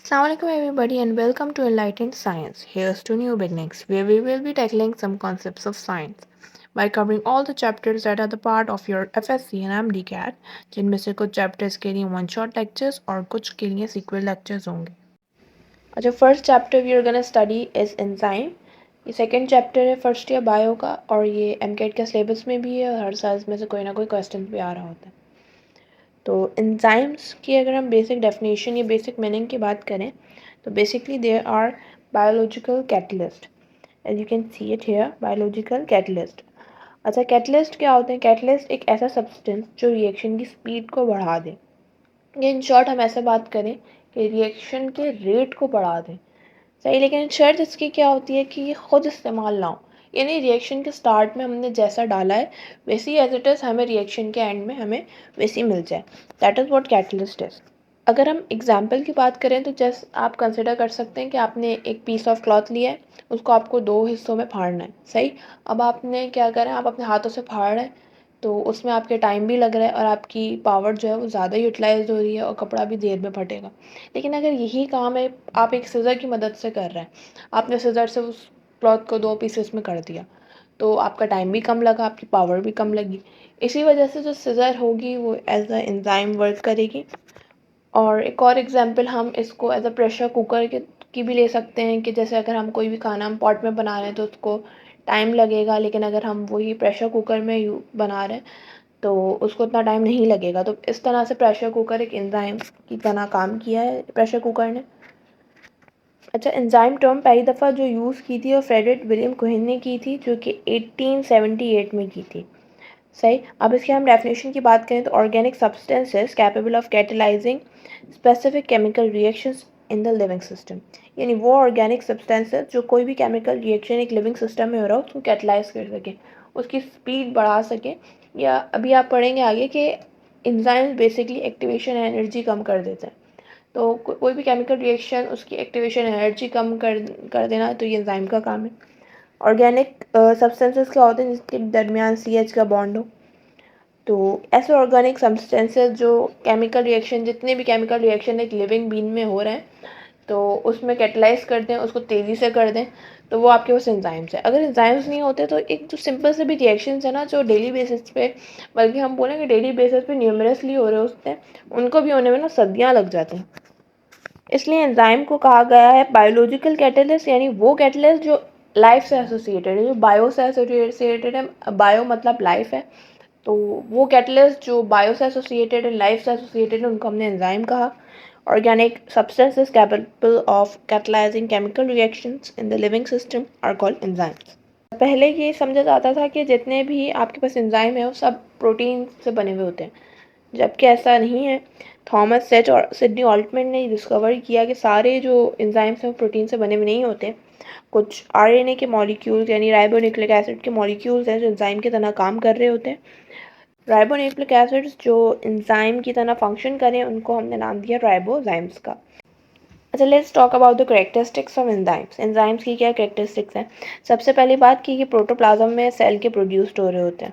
Assalamualaikum everybody and welcome to Enlightened Science. Here's to new beginnings, where we will be tackling some concepts of science by covering all the chapters that are the part of your FSC and MD-CAT, जिनमें से कुछ chapters के लिए one shot lectures और कुछ के लिए sequel lectures होंगे। अच्छा, first chapter we are gonna study is enzyme. ये सेकेंड चैप्टर है फर्स्ट ईयर बायो का और ये एमकेट के सिलेबस में भी है और हर साल इसमें से कोई ना कोई क्वेश्चन भी आ रहा होता है। तो एंजाइम्स की अगर हम बेसिक डेफिनेशन या बेसिक मीनिंग की बात करें तो basically they are biological catalyst, as you can see it here, biological catalyst. अच्छा, कैटलिस्ट क्या होते हैं? कैटलिस्ट एक ऐसा सब्सटेंस जो रिएक्शन की स्पीड को बढ़ा दे, या इन शॉर्ट हम ऐसे बात करें कि रिएक्शन के रेट को बढ़ा दें। सही, लेकिन शर्त इसकी क्या होती है कि ये खुद इस्तेमाल ना हो, यानी रिएक्शन के स्टार्ट में हमने जैसा डाला है वैसी एज इट इज़ हमें रिएक्शन के एंड में हमें वैसी मिल जाए। That is what catalyst is. अगर हम एग्जाम्पल की बात करें तो जस्ट आप कंसिडर कर सकते हैं कि आपने एक पीस ऑफ क्लॉथ लिया है, उसको आपको दो हिस्सों में फाड़ना है। सही, अब आपने क्या करें, आप अपने हाथों से फाड़ रहे हैं तो उसमें आपके टाइम भी लग रहा है और आपकी पावर जो है वो ज़्यादा यूटिलाइज हो रही है और कपड़ा भी देर में फटेगा। लेकिन अगर यही काम है आप एक सीज़र की मदद से कर रहे हैं, आपने सीज़र से उस क्लॉथ को दो पीसेस में कर दिया तो आपका टाइम भी कम लगा, आपकी पावर भी कम लगी। इसी वजह से जो सीज़र होगी वो एज अ एंजाइम वर्क करेगी। और एक और एग्जांपल हम इसको एज अ प्रेशर कुकर की भी ले सकते हैं कि जैसे अगर हम कोई भी खाना हम पॉट में बना रहे हैं तो उसको टाइम लगेगा, लेकिन अगर हम वही प्रेशर कुकर में बना रहे हैं तो उसको उतना टाइम नहीं लगेगा। तो इस तरह से प्रेशर कुकर एक एंजाइम की तरह काम किया है प्रेशर कुकर ने। अच्छा, एंजाइम टर्म पहली दफ़ा जो यूज़ की थी और फ्रेडरिक विलियम कोहेन ने की थी, जो कि 1878 में की थी। सही, अब इसकी हम डेफिनेशन की बात करें तो organic substances capable of catalysing specific chemical reactions in the living system, यानी वो ऑर्गेनिक सब्सटेंसेस जो कोई भी केमिकल रिएक्शन एक लिविंग सिस्टम में हो रहा हो उसको कैटलाइज कर सके, उसकी स्पीड बढ़ा सके। या अभी आप पढ़ेंगे आगे कि एंजाइम्स बेसिकली एक्टिवेशन एनर्जी कम कर देते हैं। तो कोई भी केमिकल रिएक्शन उसकी एक्टिवेशन एनर्जी कम कर देना, तो ये एंजाइम का काम है। ऑर्गेनिक सब्सटेंसेस क्या होते हैं जिसके दरमियान CH का बॉन्ड हो। तो ऐसे ऑर्गेनिक सब्सटेंसेस जो केमिकल रिएक्शन, जितने भी केमिकल रिएक्शन एक लिविंग बीन में हो रहे हैं तो उसमें कैटलाइज कर दें, उसको तेज़ी से कर दें, तो वो आपके पास एंजाइम्स है। अगर एंजाइम्स नहीं होते तो एक जो सिंपल से भी रिएक्शंस है ना, जो डेली बेसिस पे, बल्कि हम बोलेंगे डेली बेसिस पे न्यूमरसली हो रहे होते हैं, उनको भी होने में ना सदियाँ लग जाती हैं। इसलिए एंजाइम को कहा गया है बायोलॉजिकल कैटलिस्ट, यानी वो कैटलिस्ट जो लाइफ से एसोसिएटेड है, जो बायो से एसोसिएटेड है। बायो मतलब लाइफ है, तो वो कैटलिस्ट जो बायो से एसोसिएटेड है, लाइफ से एसोसिएटेड है, उनको हमने एंजाइम कहा। Organic substances capable of catalyzing chemical reactions in the living system are called enzymes. पहले ये समझा जाता था कि जितने भी आपके पास एंजाइम है वो सब प्रोटीन से बने हुए होते हैं, जबकि ऐसा नहीं है। थॉमस सेच और सिडनी ऑल्टमैन ने डिस्कवर किया कि सारे जो एंजाइम्स हैं वो प्रोटीन से बने हुए नहीं होते। कुछ RNA के मॉलिक्यूल्स यानी राइबोन्यूक्लिक एसिड के मॉलिक्यूल्स हैं जो एंजाइम की तरह काम कर रहे होते हैं। राइबोन्यूक्लिक एसिड्स जो एंजाइम की तरह फंक्शन करें उनको हमने नाम दिया राइबोजाइम्स का। अच्छा, let's talk about the characteristics of enzymes. Enzymes की क्या कैरेक्टरिस्टिक्स हैं? सबसे पहली बात की ये प्रोटोप्लाज्म में सेल के प्रोड्यूस्ड हो रहे होते हैं।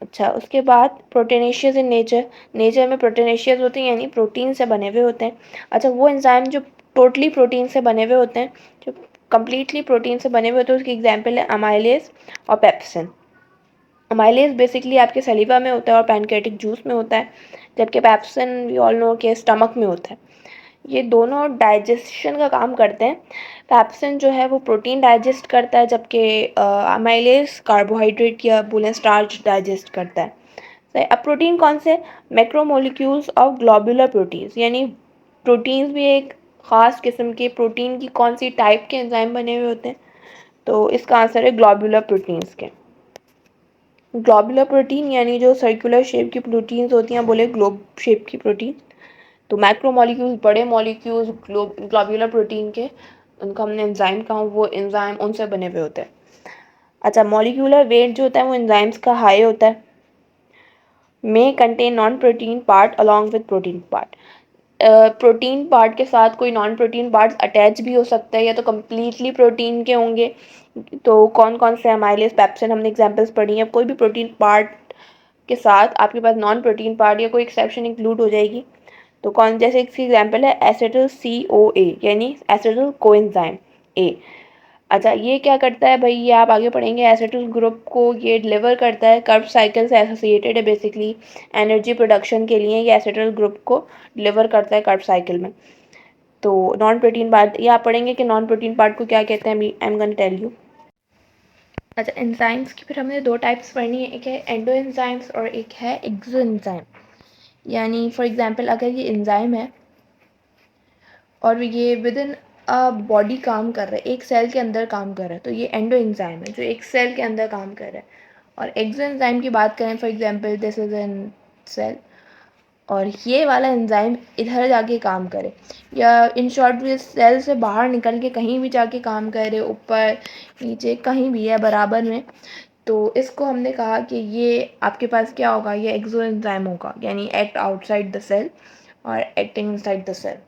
अच्छा, उसके बाद प्रोटीनेशियस इन नेचर, नेचर में प्रोटीनेशियस होते हैं यानी प्रोटीन से बने हुए होते हैं। अच्छा, वो एंजाइम जो टोटली प्रोटीन से बने हुए होते हैं, जो कम्प्लीटली प्रोटीन से बने हुए होते हैं, उसकी एग्जाम्पल है अमाइलेज और पेप्सिन। अमाइलेज बेसिकली आपके सलीवा में होता है और पैनक्रियाटिक जूस में होता है, जबकि पेप्सिन वी ऑल नो के स्टमक में होता है। ये दोनों डाइजेशन का काम करते हैं। पेप्सिन जो है वो प्रोटीन डाइजेस्ट करता है, जबकि अमाइलेज कार्बोहाइड्रेट या बोलें स्टार्च डाइजेस्ट करता है। सही, अब प्रोटीन कौन से? मैक्रोमोलिक्यूल्स ऑफ ग्लोबुलर प्रोटीन्स, यानी प्रोटीन्स भी एक ख़ास किस्म के प्रोटीन की कौन सी टाइप के एंजाइम बने हुए होते हैं, तो इसका आंसर है ग्लोबुलर प्रोटीन्स के। ग्लोबुलर प्रोटीन यानी जो सर्कुलर शेप की प्रोटीन्स होती हैं, बोले ग्लोब शेप की प्रोटीन। तो मैक्रोमोलिक्यूल्स बड़े मॉलिक्यूल्स ग्लोबुलर प्रोटीन के, उनको हमने एंजाइम कहा, वो एंजाइम उनसे बने हुए होते हैं। अच्छा, मॉलिक्यूलर वेट जो होता है वो एंजाइम्स का हाई होता है। May contain non protein part along with protein part. Protein part के साथ कोई नॉन प्रोटीन पार्ट अटैच भी हो सकता है, या तो कम्प्लीटली प्रोटीन के होंगे। तो कौन कौन से? अमाइलेज, पेप्सिन हमने एग्जांपल्स पढ़ी हैं। कोई भी प्रोटीन पार्ट के साथ आपके पास नॉन प्रोटीन पार्ट या कोई एक्सेप्शन इंक्लूड हो जाएगी। तो कौन, जैसे इसकी एग्जांपल है एसिटिल CoA यानी एसिटिल कोएंजाइम ए। अच्छा, ये क्या करता है भाई, ये आप आगे पढ़ेंगे। एसिटिल ग्रुप को ये डिलीवर करता है, कर्ब साइकिल से एसोसिएटेड है बेसिकली एनर्जी प्रोडक्शन के लिए। ये एसिटिल ग्रुप को डिलीवर करता है कर्ब साइकिल में। तो नॉन प्रोटीन पार्ट, ये आप पढ़ेंगे कि नॉन प्रोटीन पार्ट को क्या कहते हैं। I am gonna tell you. अच्छा, एंजाइम्स की फिर हमने दो टाइप्स पढ़नी है, एक है एंडो एंजाइम्स और एक है एक्सो एंजाइम। यानी फॉर एग्जांपल अगर ये एंजाइम है और ये विद इन अ बॉडी काम कर रहा है, एक सेल के अंदर काम कर रहा है, तो ये एंडो एंजाइम है जो एक सेल के अंदर काम कर रहा है। और एक्सो एंजाइम की बात करें, for example this is an cell और ये वाला एंजाइम इधर जाके काम करे, या इन शॉर्ट ये सेल से बाहर निकल के कहीं भी जाके काम करे, ऊपर नीचे कहीं भी है बराबर में, तो इसको हमने कहा कि ये आपके पास क्या होगा, ये एक्सो एंजाइम होगा, यानी एक्ट आउटसाइड द सेल और एक्टिंग इनसाइड द सेल।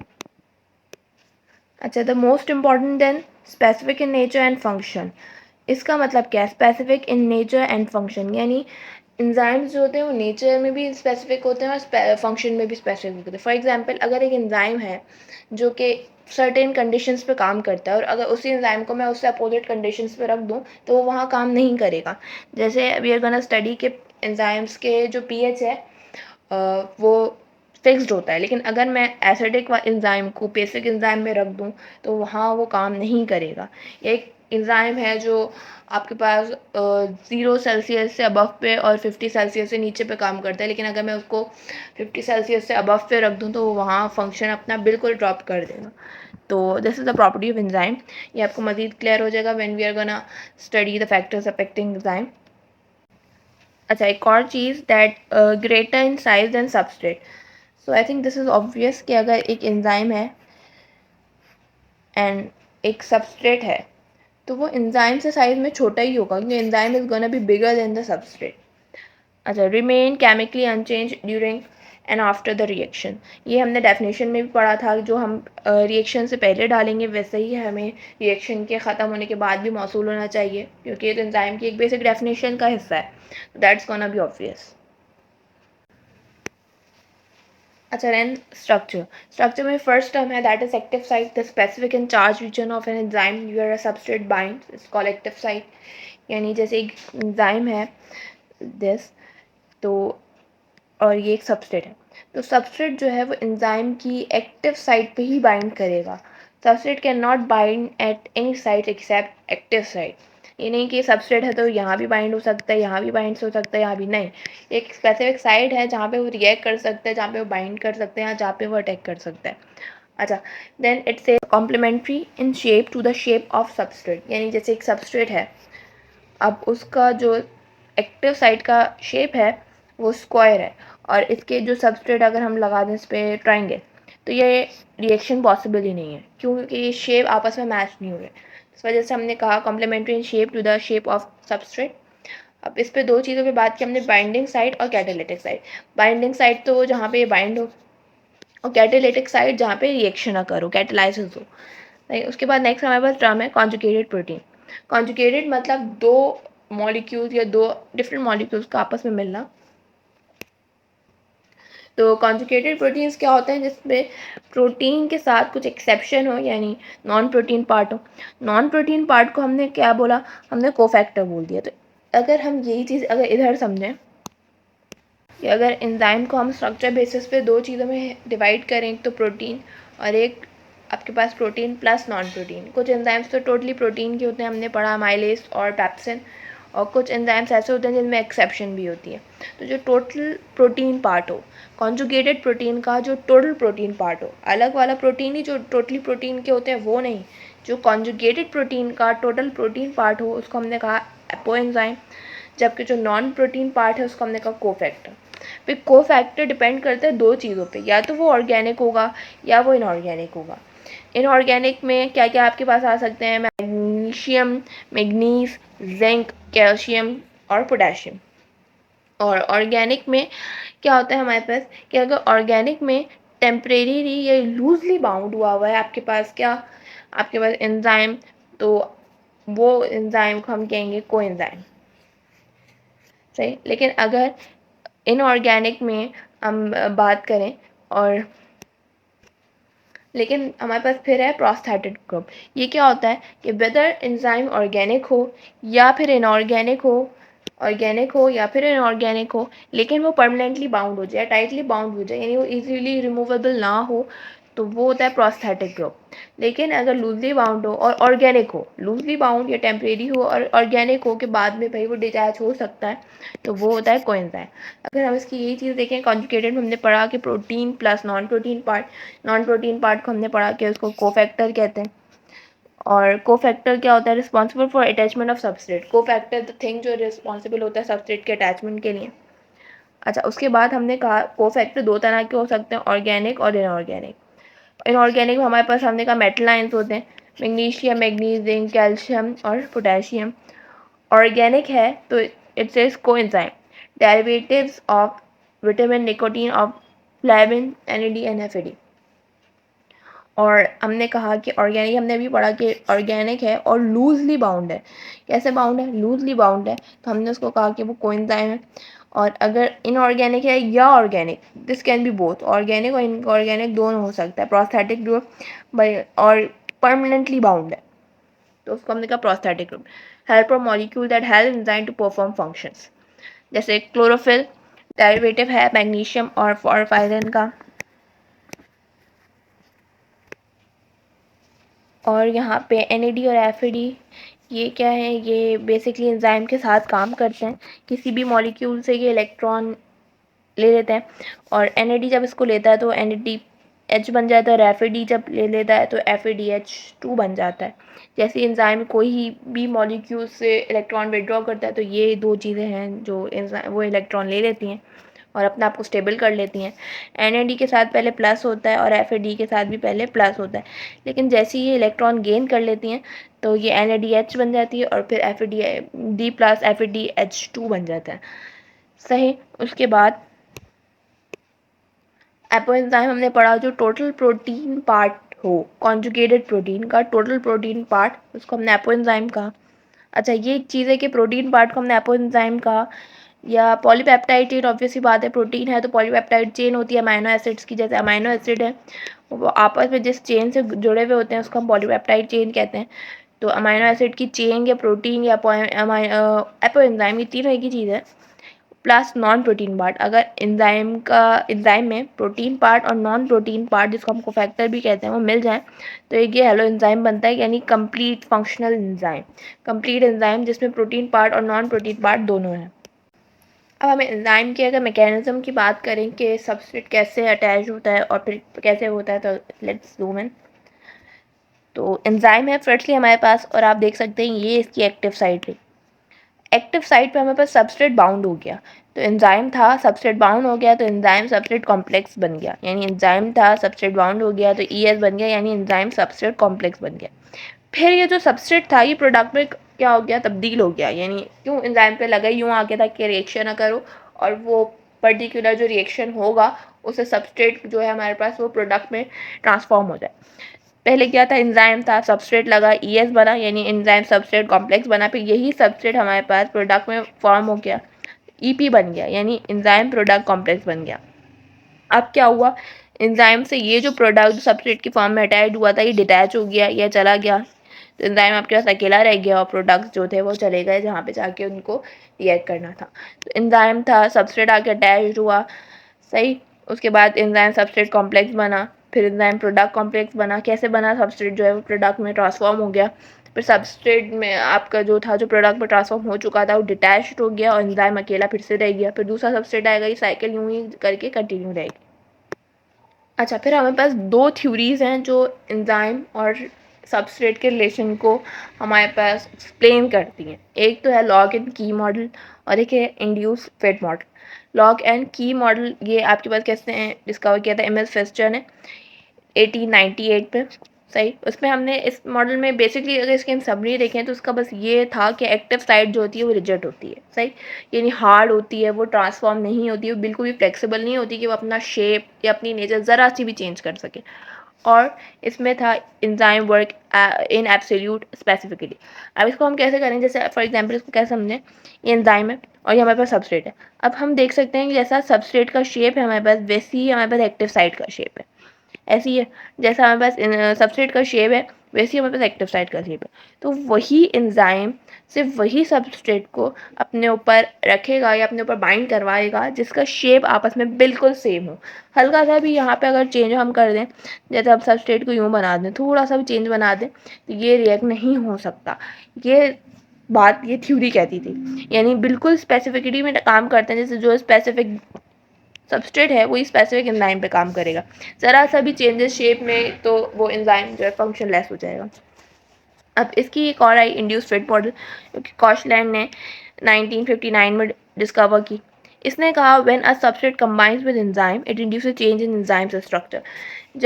अच्छा, the most important than specific in nature and function. इसका मतलब क्या है, specific in nature and function, यानी एंजाइम्स जो होते हैं वो नेचर में भी स्पेसिफिक होते हैं और फंक्शन में भी स्पेसिफिक होते हैं। फॉर एग्जांपल अगर एक एंजाइम है जो कि सर्टेन कंडीशंस पे काम करता है और अगर उसी एंजाइम को मैं उससे अपोजिट कंडीशंस पे रख दूं तो वो वहाँ काम नहीं करेगा। जैसे वी आर गोना स्टडी के एंजाइम्स के जो पीएच है वो फिक्स्ड होता है, लेकिन अगर मैं एसिडिक एंजाइम को बेसिक एंजाइम में रख दूं तो वहाँ वो काम नहीं करेगा। एक एंजाइम है जो आपके पास 0 सेल्सियस से अबव पे और 50 सेल्सियस से नीचे पे काम करता है, लेकिन अगर मैं उसको 50 सेल्सियस से अबव पे रख दूं तो वो वहाँ फंक्शन अपना बिल्कुल ड्रॉप कर देगा। तो this is the property of enzyme. ये आपको मज़ीद क्लियर हो जाएगा when we are gonna study the factors affecting enzyme. अच्छा, एक और चीज़ that greater in size than substrate. So I think this is obvious कि अगर एक एंजाइम है एंड एक सबस्ट्रेट है तो वो एंजाइम से साइज में छोटा ही होगा, क्योंकि enzyme is gonna be bigger than the substrate. अच्छा, remain chemically unchanged during and after the reaction. ये हमने डेफिनेशन में भी पढ़ा था, जो हम रिएक्शन से पहले डालेंगे वैसे ही हमें रिएक्शन के ख़त्म होने के बाद भी मौसूल होना चाहिए, क्योंकि ये तो एंजाइम की एक बेसिक डेफिनेशन का हिस्सा है। That's gonna be obvious. अच्छा, देन स्ट्रक्चर में फर्स्ट टर्म है that is active site, the specific in charge region of an enzyme where a substrate binds is called active site. यानी जैसे एक एंजाइम है दिस, तो और ये एक सबस्ट्रेट है, तो सबस्ट्रेट जो है वो एंजाइम की एक्टिव साइट पे ही बाइंड करेगा। Substrate can not bind at any site except active site. ये नहीं कि सबस्ट्रेट है तो यहाँ भी बाइंड हो सकता है, यहाँ भी बाइंड हो सकता है, यहाँ भी नहीं। एक स्पेसिफिक साइट है जहाँ पे वो रिएक्ट कर सकता है, जहाँ पे वो बाइंड कर सकते हैं, जहाँ पे वो अटैक कर सकता है। अच्छा, then it's a complementary in shape to the shape of substrate. यानी जैसे एक सबस्ट्रेट है, अब उसका जो एक्टिव साइट का शेप है वो स्क्वायर है और इसके जो सबस्ट्रेट अगर हम लगा दें इस पर ट्राइंगल, तो ये रिएक्शन पॉसिबल ही नहीं है, क्योंकि ये शेप आपस में मैच नहीं हो रहे। इस वजह से हमने कहा complementary in shape to the shape of substrate. अब इस पे दो चीज़ों पे बात की हमने, बाइंडिंग साइट और कैटालिटिक साइट। बाइंडिंग साइट तो जहाँ पे ये बाइंड हो, और कैटालिटिक साइट जहाँ पे रिएक्शन ना करो, कैटालाइसिस हो। नहीं, उसके बाद नेक्स्ट हमारे पास टर्म है कॉन्जुगेटेड प्रोटीन। कॉन्जुगेटेड मतलब दो मॉलिक्यूल्स या दो डिफरेंट मॉलिक्यूल्स का आपस में मिलना। तो कॉन्जुगेटेड प्रोटीन्स क्या होते हैं, जिसमें प्रोटीन के साथ कुछ एक्सेप्शन हो, यानी नॉन प्रोटीन पार्ट हो। नॉन प्रोटीन पार्ट को हमने क्या बोला, हमने कोफैक्टर बोल दिया। तो अगर हम यही चीज़ अगर इधर समझें कि अगर एंजाइम को हम स्ट्रक्चर बेसिस पे दो चीज़ों में डिवाइड करें, एक तो प्रोटीन और एक आपके पास प्रोटीन प्लस नॉन प्रोटीन। कुछ एंजाइम्स तो टोटली प्रोटीन के होते हैं, हमने पढ़ा माइलेज और पैप्सिन, और कुछ एंजाइम्स ऐसे होते हैं जिनमें एक्सेप्शन भी होती है। तो जो टोटल प्रोटीन पार्ट हो, कॉन्जुगेटेड प्रोटीन का जो टोटल प्रोटीन पार्ट हो, अलग वाला प्रोटीन ही जो टोटली प्रोटीन के होते हैं वो नहीं, जो कॉन्जुगेटेड प्रोटीन का टोटल प्रोटीन पार्ट हो उसको हमने कहा एपो एंजाइम, जबकि जो नॉन प्रोटीन पार्ट है उसको हमने कहा कोफैक्टर। फिर कोफैक्टर डिपेंड करता है दो चीज़ों पे, या तो वो ऑर्गेनिक होगा या वो इनऑर्गेनिक होगा। इनऑर्गेनिक में क्या क्या आपके पास आ सकते हैं, मैग्नीशियम, मैग्नीज, जिंक, कैल्शियम और पोटेशियम। और ऑर्गेनिक में क्या होता है हमारे पास कि अगर ऑर्गेनिक में टेम्परेरी या लूजली बाउंड हुआ हुआ है आपके पास क्या, आपके पास एंजाइम, तो वो एंजाइम को हम कहेंगे कोएंजाइम। सही, लेकिन अगर इनऑर्गेनिक में हम बात करें और लेकिन हमारे पास फिर है प्रोस्थेटिक ग्रुप। ये क्या होता है कि वेदर एंजाइम ऑर्गेनिक हो या फिर इनऑर्गेनिक हो या फिर इनऑर्गेनिक हो, लेकिन वो परमानेंटली बाउंड हो जाए, टाइटली बाउंड हो जाए, यानी वो इजीली रिमूवेबल ना हो, तो वो होता है प्रोस्थेटिक ग्रुप। लेकिन अगर लूजली बाउंड हो और ऑर्गेनिक हो, लूजली बाउंड या टेम्परेरी हो और ऑर्गेनिक हो के बाद में भाई वो डिटैच हो सकता है, तो वो होता है कोएंजाइम। अगर हम इसकी यही चीज़ देखें, कॉन्जुगेटेड में हमने पढ़ा कि protein plus non protein part को हमने पढ़ा कि उसको कोफैक्टर कहते हैं। और कोफैक्टर क्या होता है? Responsible for attachment of substrate. Cofactor the thing जो रिस्पॉन्सिबल होता है सबस्ट्रेट के अटैचमेंट के लिए। अच्छा, उसके बाद हमने कहा कोफैक्टर दो तरह के हो सकते हैं, ऑर्गेनिक और इनऑर्गेनिक। इनऑर्गेनिक में हमारे पास हमने कहा मेटल आयंस होते हैं, मैग्नीशियम, मैग्नीज, कैल्शियम और पोटेशियम। ऑर्गेनिक है तो it says coenzyme, derivatives of vitamin, nicotine of flavin, NAD, NFAD। और हमने कहा कि ऑर्गेनिक, हमने भी पढ़ा कि ऑर्गेनिक है और लूजली बाउंड है। कैसे बाउंड है? लूजली बाउंड है, तो हमने उसको कहा कि वो कोएंजाइम है। और अगर इनऑर्गेनिक है या organic, this can be both, organic और इनऑर्गेनिक दोनों हो सकता है। प्रोस्थेटिक ग्रुप और परमानेंटली बाउंड है, तो उसको हमने कहा prosthetic group. Helper molecule that help enzyme to perform functions, जैसे क्लोरोफिल डेरिवेटिव है मैग्नीशियम और फॉरफाइरिन का। और यहाँ पे NAD और FAD ये क्या है? ये बेसिकली एंजाइम के साथ काम करते हैं। किसी भी मॉलिक्यूल से ये इलेक्ट्रॉन ले लेते हैं, और NAD जब इसको लेता है तो NADH बन जाता है, और FAD जब ले लेता है तो FADH2 बन जाता है। जैसे एंजाइम कोई भी मॉलिक्यूल से इलेक्ट्रॉन विड्रॉ करता है, तो ये दो चीज़ें हैं जो वो इलेक्ट्रॉन ले लेती हैं और अपने आप को स्टेबल कर लेती हैं। NAD के साथ पहले प्लस होता है और FAD के साथ भी पहले प्लस होता है, लेकिन जैसे ही ये इलेक्ट्रॉन गेन कर लेती हैं तो ये NADH बन जाती है और फिर FAD प्लस FADH2 बन जाता है। सही। उसके बाद एपोएंजाइम हमने पढ़ा, जो टोटल प्रोटीन पार्ट हो, कॉन्जुगेटेड प्रोटीन का टोटल प्रोटीन पार्ट, उसको हमने एपोएंजाइम कहा। अच्छा, ये एक चीज़ है कि प्रोटीन पार्ट को हमने एपोएंजाइम कहा। या पॉलीपेप्टाइड चेन, ऑब्वियसली बात है, प्रोटीन है तो पॉलीपेप्टाइड चेन होती है अमाइनो एसिड्स की। जैसे अमाइनो एसिड है, वो आपस में जिस चेन से जुड़े हुए होते हैं उसको हम पॉलीपेप्टाइड चेन कहते हैं। तो अमाइनो एसिड की चेन या प्रोटीन या एपोएंजाइम, ये तीनों एक ही चीज़ है। प्लस नॉन प्रोटीन पार्ट, अगर एंजाइम में प्रोटीन पार्ट और नॉन प्रोटीन पार्ट, जिसको हम कोफैक्टर भी कहते हैं, वो मिल जाए तो एक ये हेलो एंजाइम बनता है, यानी complete functional enzyme. Complete enzyme जिसमें प्रोटीन पार्ट और नॉन प्रोटीन पार्ट दोनों हैं। अब हमें एंजाइम के अगर मैकेनिज्म की बात करें कि सबस्ट्रेट कैसे अटैच होता है और फिर कैसे होता है, तो लेट्स ज़ूम इन। तो एंजाइम है फर्स्टली हमारे पास, और आप देख सकते हैं ये इसकी एक्टिव साइट है। एक्टिव साइट पे हमारे पास सबस्ट्रेट बाउंड हो गया, तो एंजाइम था, सबस्ट्रेट बाउंड हो गया तो एंजाइम सबस्ट्रेट कॉम्प्लेक्स बन गया, यानी एंजाइम था, सबस्ट्रेट बाउंड हो गया तो ES बन गया, यानी एंजाइम सबस्ट्रेट कॉम्प्लेक्स बन गया। फिर ये जो सबस्ट्रेट था ये प्रोडक्ट में क्या हो गया? तब्दील हो गया। यानी क्यों? एंजाइम पे लगा यूँ आ गया था कि रिएक्शन ना करो, और वो पर्टिकुलर जो रिएक्शन होगा उससे सबस्ट्रेट जो है हमारे पास वो प्रोडक्ट में ट्रांसफॉर्म हो जाए। पहले क्या था? एंजाइम था, सबस्ट्रेट लगा, ES बना, यानी एंजाइम सबस्ट्रेट कॉम्प्लेक्स बना। फिर यही सबस्ट्रेट हमारे पास प्रोडक्ट में फॉर्म हो गया, EP बन गया, यानी एंजाइम प्रोडक्ट कॉम्प्लेक्स बन गया। अब क्या हुआ? एंजाइम से ये जो प्रोडक्ट सबस्ट्रेट की फॉर्म में अटैच हुआ था ये डिटैच हो गया या चला गया, तो एंजाइम आपके पास अकेला रह गया और प्रोडक्ट्स जो थे वो चले गए जहाँ पे जाके उनको रिएक्ट करना था। तो एंजाइम था, सबस्ट्रेट आके अटैच हुआ, सही। उसके बाद एंजाइम सबस्ट्रेट कॉम्प्लेक्स बना, फिर एंजाइम प्रोडक्ट कॉम्प्लेक्स बना। कैसे बना? सबस्ट्रेट जो है वो प्रोडक्ट में ट्रांसफॉर्म हो गया, फिर सबस्ट्रेट में आपका जो था, जो प्रोडक्ट में ट्रांसफॉर्म हो चुका था वो डिटैच्ड हो गया और एंजाइम अकेला फिर से रह गया, फिर दूसरा सबस्ट्रेट आएगा, ये साइकिल यूँ ही करके कंटिन्यू रहेगी। अच्छा, फिर हमारे पास दो थ्योरीज़ हैं जो एंजाइम और सबस्ट्रेट के रिलेशन को हमारे पास एक्सप्लेन करती हैं। एक तो है लॉग एंड की मॉडल और एक है induced fit model. Lock and key model ये आपके पास कैसे हैं? डिस्कवर किया था MS फेस्टर ने 1898 पे, सही। उसमें हमने इस मॉडल में बेसिकली अगर इसकी हम समरी देखें तो उसका बस ये था कि एक्टिव साइट जो होती है वो रिजिड होती है, सही, यानी हार्ड होती है, वो ट्रांसफॉर्म नहीं होती है, वो बिल्कुल भी फ्लेक्सिबल नहीं होती कि वो अपना शेप या अपनी नेचर ज़रा सी भी चेंज कर सके। और इसमें था enzyme work in absolute specifically. अब इसको हम कैसे करें? जैसे फॉर एग्जांपल इसको कैसे समझें? ये एंजाइम है और ये हमारे पास सबस्ट्रेट है। अब हम देख सकते हैं कि जैसा सबस्ट्रेट का शेप है हमारे पास, वैसे ही हमारे पास एक्टिव साइट का शेप है। ऐसे ही है, जैसा हमारे पास सबस्ट्रेट का शेप है वैसे ही हमारे पास एक्टिव साइट का शेप है। तो वही एंजाइम सिर्फ वही सबस्ट्रेट को अपने ऊपर रखेगा या अपने ऊपर बाइंड करवाएगा जिसका शेप आपस में बिल्कुल सेम हो। हल्का सा भी यहाँ पे अगर चेंज हम कर दें, जैसे अब सबस्ट्रेट को यूँ बना दें, थोड़ा सा भी चेंज बना दें, तो ये रिएक्ट नहीं हो सकता। ये थ्योरी कहती थी, यानी बिल्कुल स्पेसिफिसिटी में काम करते हैं, जैसे जो स्पेसिफिक सबस्ट्रेट है वही स्पेसिफिक एंजाइम पे काम करेगा। ज़रा सा भी चेंजेस शेप में तो वो एंजाइम जो है फंक्शन लेस हो जाएगा। अब इसकी एक और आई इंड्यूस्ड फिट मॉडल, जो कि कॉशलैंड ने 1959 में डिस्कवर की। इसने कहा when a substrate combines with enzyme it induces change in enzyme structure.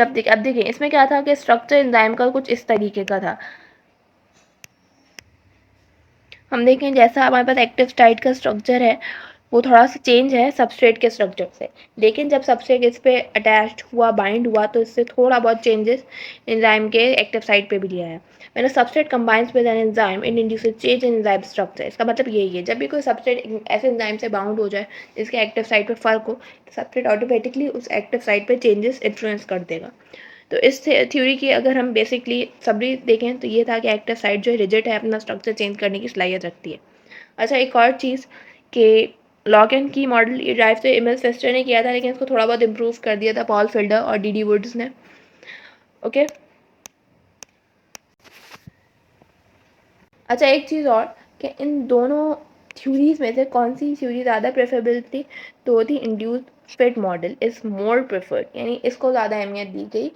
अब देखिए इसमें क्या था कि स्ट्रक्चर एंजाइम का कुछ इस तरीके का था। हम देखें जैसा हमारे पास एक्टिव साइट का स्ट्रक्चर है वो थोड़ा सा चेंज है सबस्ट्रेट के स्ट्रक्चर से, लेकिन जब सबस्ट्रेट इस पे अटैच्ड हुआ, बाइंड हुआ, तो इससे थोड़ा बहुत चेंजेस एंजाइम के एक्टिव साइट पे भी लिया है। मैंने substrate combines with an enzyme in induces change in enzyme structure. इसका मतलब यही है, जब भी कोई सबस्ट्रेट ऐसे एंजाइम से बाउंड हो जाए जिसके एक्टिव साइट पे फर्क हो, तो सबस्ट्रेट ऑटोमेटिकली उस एक्टिव साइट पे चेंजेस इन्फ्लुएंस कर देगा। तो इस थ्योरी की अगर हम बेसिकली सबरी देखें तो ये था कि एक्टिव साइट जो है रिजिड है, अपना स्ट्रक्चर चेंज करने की सलाहियत रखती है। अच्छा, एक और चीज़ कि लॉक एंड की मॉडल ये ड्राइव से एमएस फेस्टर ने किया था, लेकिन इसको थोड़ा बहुत इम्प्रूव कर दिया था पॉल फिल्डर और डीडी वुड्स ने। ओके। अच्छा, एक चीज़ और कि इन दोनों थ्योरीज में से कौन सी थ्योरी ज़्यादा प्रेफरेबल थी, तो वो थी induced fit model is more preferred, यानी इसको ज़्यादा अहमियत दी गई।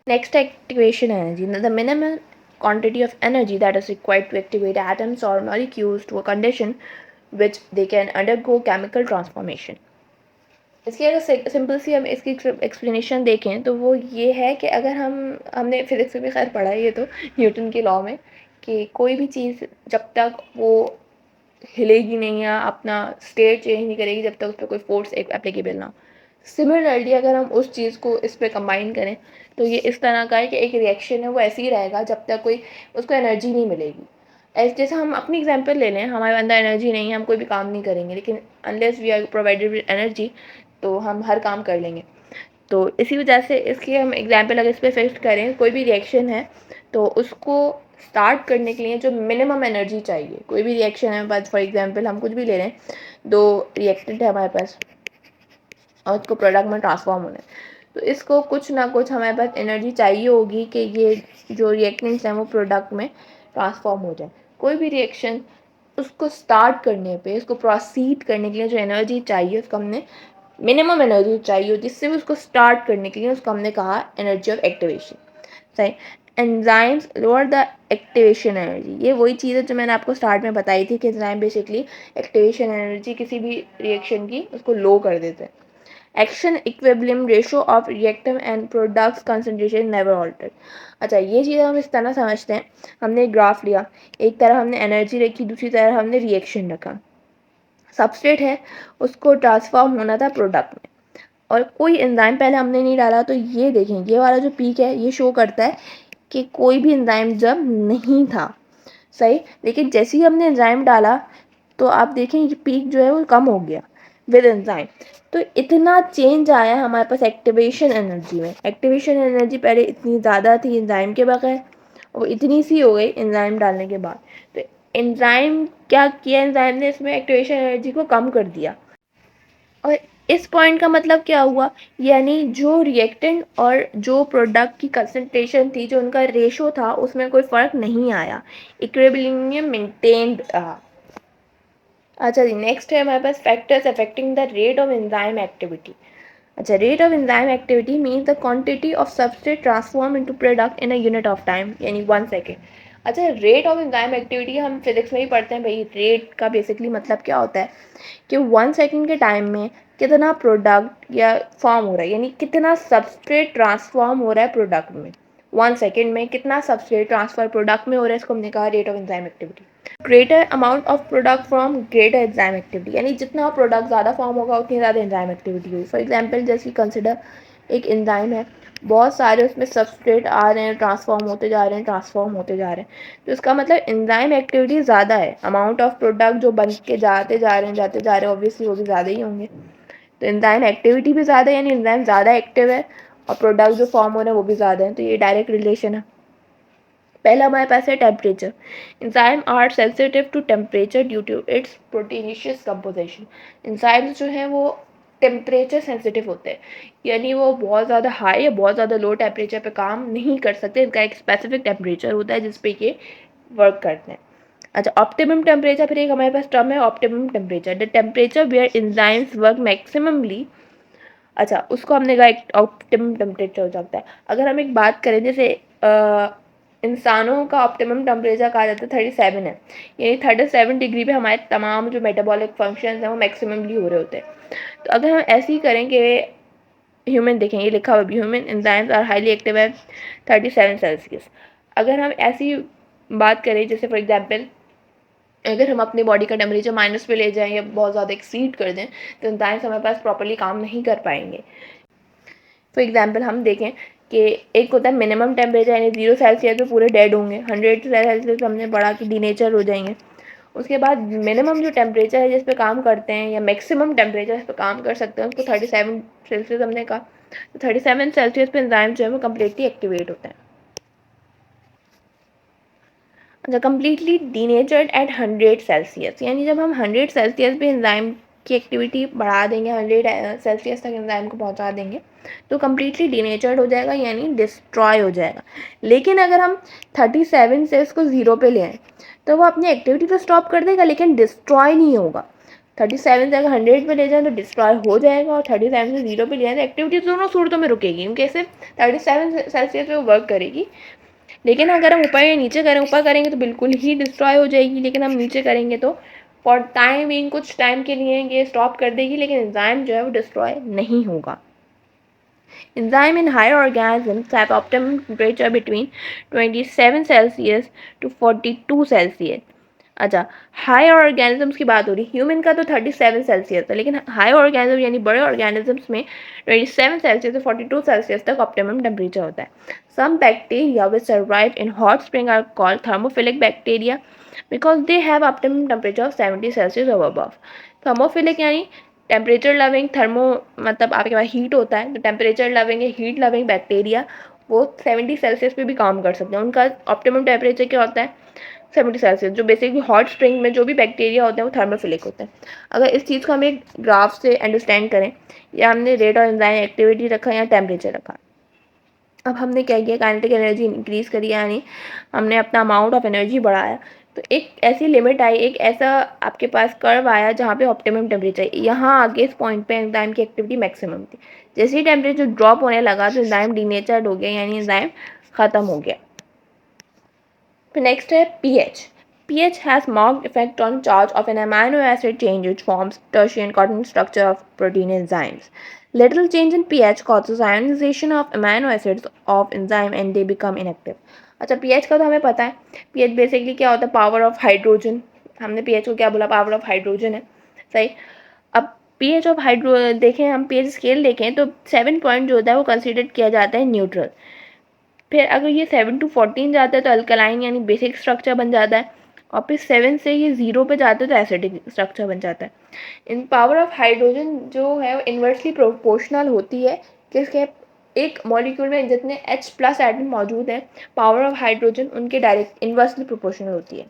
Next, activation energy. Now, the minimal quantity of energy that is required to activate atoms or molecules to a condition which they can undergo chemical transformation. इसकी अगर simple सी हम इसकी explanation देखें तो वो ये है कि अगर हमने फिजिक्स में भी खैर पढ़ा है ये तो, न्यूटन के लॉ में, कि कोई भी चीज़ जब तक वो हिलेगी नहीं या अपना स्टेट चेंज नहीं करेगी जब तक उस पर कोई फोर्स एप्लीकेबल ना हो। सिमिलरली अगर हम उस चीज़ को इस पर कंबाइन करें तो ये इस तरह का है कि एक रिएक्शन है वो ऐसे ही रहेगा जब तक कोई उसको एनर्जी नहीं मिलेगी। ऐसे जैसे हम अपनी एग्जांपल ले लें, हमारे अंदर एनर्जी नहीं है, हम कोई भी काम नहीं करेंगे, लेकिन unless we are provided with energy तो हम हर काम कर लेंगे। तो इसी वजह से इसकी हम एग्जांपल अगर इस पर फिक्स करें, कोई भी रिएक्शन है तो उसको स्टार्ट करने के लिए जो मिनिमम एनर्जी चाहिए, कोई भी रिएक्शन है हमारे पास, फॉर एग्जांपल हम कुछ भी ले रहे हैं, दो रिएक्टेंट है हमारे पास और उसको प्रोडक्ट में ट्रांसफॉर्म होना है, तो इसको कुछ ना कुछ हमारे पास एनर्जी चाहिए होगी कि ये जो रिएक्टेंट्स हैं वो प्रोडक्ट में ट्रांसफॉर्म हो जाए। कोई भी रिएक्शन उसको स्टार्ट करने पे, उसको प्रोसीड करने के लिए जो एनर्जी चाहिए उसको हमने मिनिमम एनर्जी चाहिए जिससे भी उसको स्टार्ट करने के लिए उसको हमने कहा एनर्जी ऑफ एक्टिवेशन। सही। Enzymes lower the activation energy, ये वही चीज़ है जो मैंने आपको स्टार्ट में बताई थी कि एंजाइम बेसिकली एक्टिवेशन एनर्जी किसी भी रिएक्शन की उसको लो कर देते हैं। Action equilibrium ratio of reactive and products concentration never altered. अच्छा, ये चीज़ हम इस तरह समझते हैं, हमने एक ग्राफ लिया, एक तरफ हमने एनर्जी रखी, दूसरी तरफ हमने रिएक्शन रखा। सबस्ट्रेट है उसको ट्रांसफॉर्म होना था प्रोडक्ट में, और कोई एंजाइम पहले हमने नहीं डाला, तो ये देखें ये वाला जो पीक है ये शो करता है कि कोई भी एंजाइम जब नहीं था। सही। लेकिन जैसे ही हमने एंजाइम डाला तो आप देखें ये पीक जो है वो कम हो गया विद एंजाइम। तो इतना चेंज आया हमारे पास एक्टिवेशन एनर्जी में। एक्टिवेशन एनर्जी पहले इतनी ज़्यादा थी एंजाइम के बगैर, और इतनी सी हो गई एंजाइम डालने के बाद। तो एंजाइम क्या किया, एंजाइम ने इसमें एक्टिवेशन एनर्जी को कम कर दिया। और इस पॉइंट का मतलब क्या हुआ, यानी जो रिएक्टेंट और जो प्रोडक्ट की कंसंट्रेशन थी, जो उनका रेशो था, उसमें कोई फ़र्क नहीं आया, इक्विलिब्रियम मेंटेन्ड रहा। अच्छा जी, नेक्स्ट है हमारे पास factors affecting the rate of enzyme activity. अच्छा, rate of enzyme activity means the quantity of substrate transform into product in a unit of time, यानी 1 सेकेंड। अच्छा, रेट ऑफ एंजाइम एक्टिविटी हम physics में ही पढ़ते हैं भाई, रेट का बेसिकली मतलब क्या होता है कि 1 सेकेंड के टाइम में कितना प्रोडक्ट या फॉर्म हो रहा है, यानी कितना सबस्ट्रेट ट्रांसफॉर्म हो रहा है प्रोडक्ट में। 1 सेकेंड में कितना सबस्ट्रेट ट्रांसफर प्रोडक्ट में हो रहा है, इसको हमने कहा rate of enzyme activity. Greater amount of product from greater enzyme activity, यानी जितना प्रोडक्ट ज़्यादा फॉर्म होगा उतनी ज़्यादा एंजाइम एक्टिविटी होगी। फॉर एग्जांपल जैसे कंसिडर एक एंजाइम है, बहुत सारे उसमें सबस्ट्रेट आ रहे हैं, ट्रांसफॉर्म होते जा रहे हैं, ट्रांसफॉर्म होते जा रहे हैं, तो इसका मतलब एंजाइम एक्टिविटी ज़्यादा है। अमाउंट ऑफ प्रोडक्ट जो बन के जाते जा रहे हैं ऑब्वियसली वो भी ज़्यादा ही होंगे। तो एंजाइम एक्टिविटी भी ज़्यादा है, यानी एंजाइम ज़्यादा एक्टिव है और प्रोडक्ट जो फॉर्म हो रहे हैं वो भी ज़्यादा हैं, तो ये डायरेक्ट रिलेशन है। पहला हमारे पास है temperature. Enzyme are sensitive to temperature due to its proteinaceous composition. Enzymes जो हैं वो टेम्परेचर सेंसिटिव होते हैं, यानी वो बहुत ज़्यादा हाई या बहुत ज़्यादा लो टेम्परेचर पे काम नहीं कर सकते। इनका एक स्पेसिफिक टेम्परेचर होता है जिस पे ये वर्क करते हैं। अच्छा, ऑप्टिमम टेम्परेचर, फिर एक हमारे पास टर्म है optimum temperature, the temperature where enzymes work maximally. अच्छा, उसको हमने कहा एक ऑप्टिमम टेम्परेचर हो जाता है। अगर हम एक बात करें, जैसे इंसानों का ऑप्टिमम टेम्परेचर कहा जाता है 37 है, यानी 37 डिग्री पे हमारे तमाम जो मेटाबॉलिक फंक्शंस हैं वो मैक्सिममली हो रहे होते हैं। तो अगर हम ऐसे ही करें कि ह्यूमन देखें, ये लिखा हुआ भी, human enzymes are highly active at 37 Celsius. अगर हम ऐसी बात करें, जैसे फॉर एग्जांपल अगर हम अपनी बॉडी का टेम्परेचर माइनस पे ले जाएं या बहुत ज़्यादा एक्सीड कर दें, तो एंजाइम्स हमारे पास प्रॉपर्ली काम नहीं कर पाएंगे। फॉर एग्जांपल हम देखें कि एक होता है मिनिमम टेम्परेचर, यानी 0 सेल्सियस पे पूरे डेड होंगे, 100 सेल्सियस हमने बढ़ा के डीनेचर हो जाएंगे। उसके बाद मिनिमम जो टेम्परेचर है जिस पे काम करते हैं, या मैक्सिमम टेम्परेचर जिस पे काम कर सकते हैं, उसको 37 सेल्सियस हमने कहा। तो 37 सेल्सियस पे एंजाइम जो है वो कम्प्लीटली एक्टिवेट होता है। अच्छा, कम्प्लीटली डीनेचर्ड एट 100 सेल्सियस, यानी जब हम 100 सेल्सियस पे एंजाइम की एक्टिविटी बढ़ा देंगे, 100 सेल्सियस तक एंजाइम को पहुंचा देंगे, तो कम्प्लीटली डीनेचर्ड हो जाएगा, यानी डिस्ट्रॉय हो जाएगा। लेकिन अगर हम 37 से इसको 0 पे ले आए, तो वो अपनी एक्टिविटी तो स्टॉप कर देगा लेकिन डिस्ट्रॉय नहीं होगा। 37 से अगर 100 पे ले जाए तो डिस्ट्रॉय हो जाएगा, और 37 से 0 पे ले जाए तो एक्टिविटी दोनों सूरतों में रुकेगी, क्योंकि सिर्फ 37 सेल्सियस पे वो वर्क करेगी। लेकिन अगर हम ऊपर या नीचे करें, ऊपर करेंगे तो बिल्कुल ही डिस्ट्रॉय हो जाएगी, लेकिन हम नीचे करेंगे तो फॉर टाइमिंग कुछ टाइम के लिए ये स्टॉप कर देगी, लेकिन एंजाइम जो है वो डिस्ट्रॉय नहीं होगा। Enzyme in higher organisms have optimum temperature between 27 Celsius to 42 Celsius. अच्छा, हायर ऑर्गेनिजम्स की बात हो रही, ह्यूमन का तो 37 सेल्सियस है, लेकिन हाई ऑर्गेनिज्म यानी बड़े ऑर्गेनिजम्स में 27 सेल्सियस से 42 सेल्सियस तक ऑप्टिमम टेम्परेचर होता है। Some bacteria which survive in hot spring are called thermophilic bacteria because they have optimum temperature of 70 Celsius और अबव। थर्मोफिलिक यानी टेम्परेचर लविंग, थर्मो मतलब आपके पास हीट होता है, तो टेम्परेचर लविंग या हीट लविंग बैक्टीरिया वो 70 सेल्सियस पे भी काम कर सकते हैं। उनका ऑप्टिमम टेम्परेचर क्या होता है? 70 सेल्सियस। जो बेसिकली हॉट स्प्रिंग में जो भी बैक्टीरिया होते हैं वो थर्मोफिलिक होते हैं। अगर इस चीज़ को हम एक ग्राफ से अंडरस्टैंड करें, या हमने रेट ऑफ एंजाइम एक्टिविटी रखा या टेम्परेचर रखा, अब हमने क्या किया, काइनेटिक एनर्जी इंक्रीज़ करी, यानी हमने अपना अमाउंट ऑफ एनर्जी बढ़ाया, तो एक ऐसी लिमिट आई, एक ऐसा आपके पास कर्व आया जहाँ पे ऑप्टिमम टेम्परेचर, यहाँ आगे इस पॉइंट पे एंजाइम की एक्टिविटी मैक्सिमम थी। जैसे ही टेम्परेचर ड्रॉप होने लगा तो एंजाइम डीनेचर्ड हो गया, यानी एंजाइम ख़त्म हो गया। फिर नेक्स्ट है pH. pH has marked effect on charge of an amino acid change which forms tertiary and coordinate structure of protein enzymes. Little change in pH causes ionization of amino acids of enzyme and they become inactive. अच्छा, pH का तो हमें पता है, pH basically क्या होता है, power of hydrogen. हमने pH को क्या बोला, पावर ऑफ हाइड्रोजन है, सही। अब pH ऑफ हाइड्रो देखें, हम pH स्केल देखें तो 7 पॉइंट जो होता है वो कंसिडर किया जाता है न्यूट्रल। फिर अगर ये 7 to 14 जाता है तो अल्कलाइन यानी बेसिक स्ट्रक्चर बन जाता है, और फिर 7 से ये 0 पे जाता है तो एसिडिक स्ट्रक्चर बन जाता है। इन पावर ऑफ हाइड्रोजन जो है वो इन्वर्सली प्रोपोर्शनल होती है, किसके, एक मॉलिक्यूल में जितने H प्लस एटम मौजूद हैं, पावर ऑफ हाइड्रोजन उनके डायरेक्ट इन्वर्सली प्रोपोर्शनल होती है।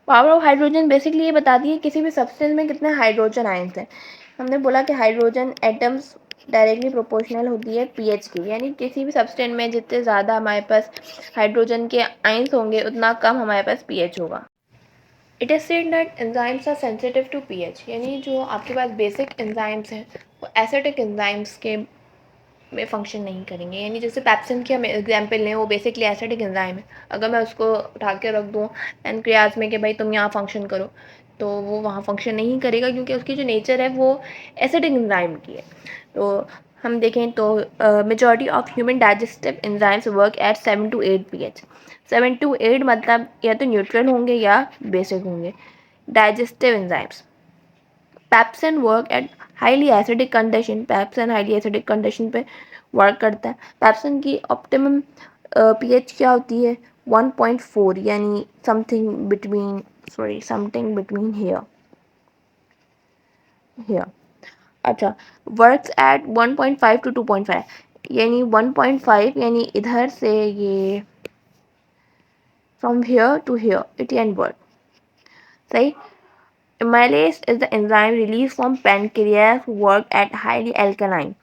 पावर ऑफ हाइड्रोजन बेसिकली ये बताती है किसी भी सब्सटेंस में कितने हाइड्रोजन आयंस हैं। हमने बोला कि हाइड्रोजन एटम्स डायरेक्टली प्रोपोर्शनल होती है पीएच की, यानी किसी भी सब्सटेंस में जितने ज़्यादा हमारे पास हाइड्रोजन के आयंस होंगे उतना कम हमारे पास पीएच होगा। It is said that enzymes are sensitive to pH, यानी जो आपके पास बेसिक एंजाइम्स हैं वो एसिडिक एंजाइम्स के में फंक्शन नहीं करेंगे। यानी जैसे पैप्सिन की हम एग्जांपल लें, वो बेसिकली एसिडिक एंजाइम है, अगर मैं उसको उठा के रख दूँ पैनक्रियाज में कि भाई तुम यहाँ फंक्शन करो, तो वो वहाँ फंक्शन नहीं करेगा, क्योंकि उसकी जो नेचर है वो एसिडिक एंजाइम की है। तो हम देखें तो majority of human digestive enzymes work at 7 to 8 pH। 7 to 8 मतलब या तो न्यूट्रल होंगे या बेसिक होंगे digestive enzymes. Pepsin work at highly acidic condition, pepsin highly acidic condition पे वर्क करता है। पैप्सन की ऑप्टिमम पीएच क्या होती है, 1.4, यानी समथिंग बिटवीन हियर। अच्छा, वर्क्स एट 1.5 to 2.5। यानी 1.5, यानी इधर से ये from here to here it can work. सही. Amylase is the enzyme released from pancreas work at highly alkaline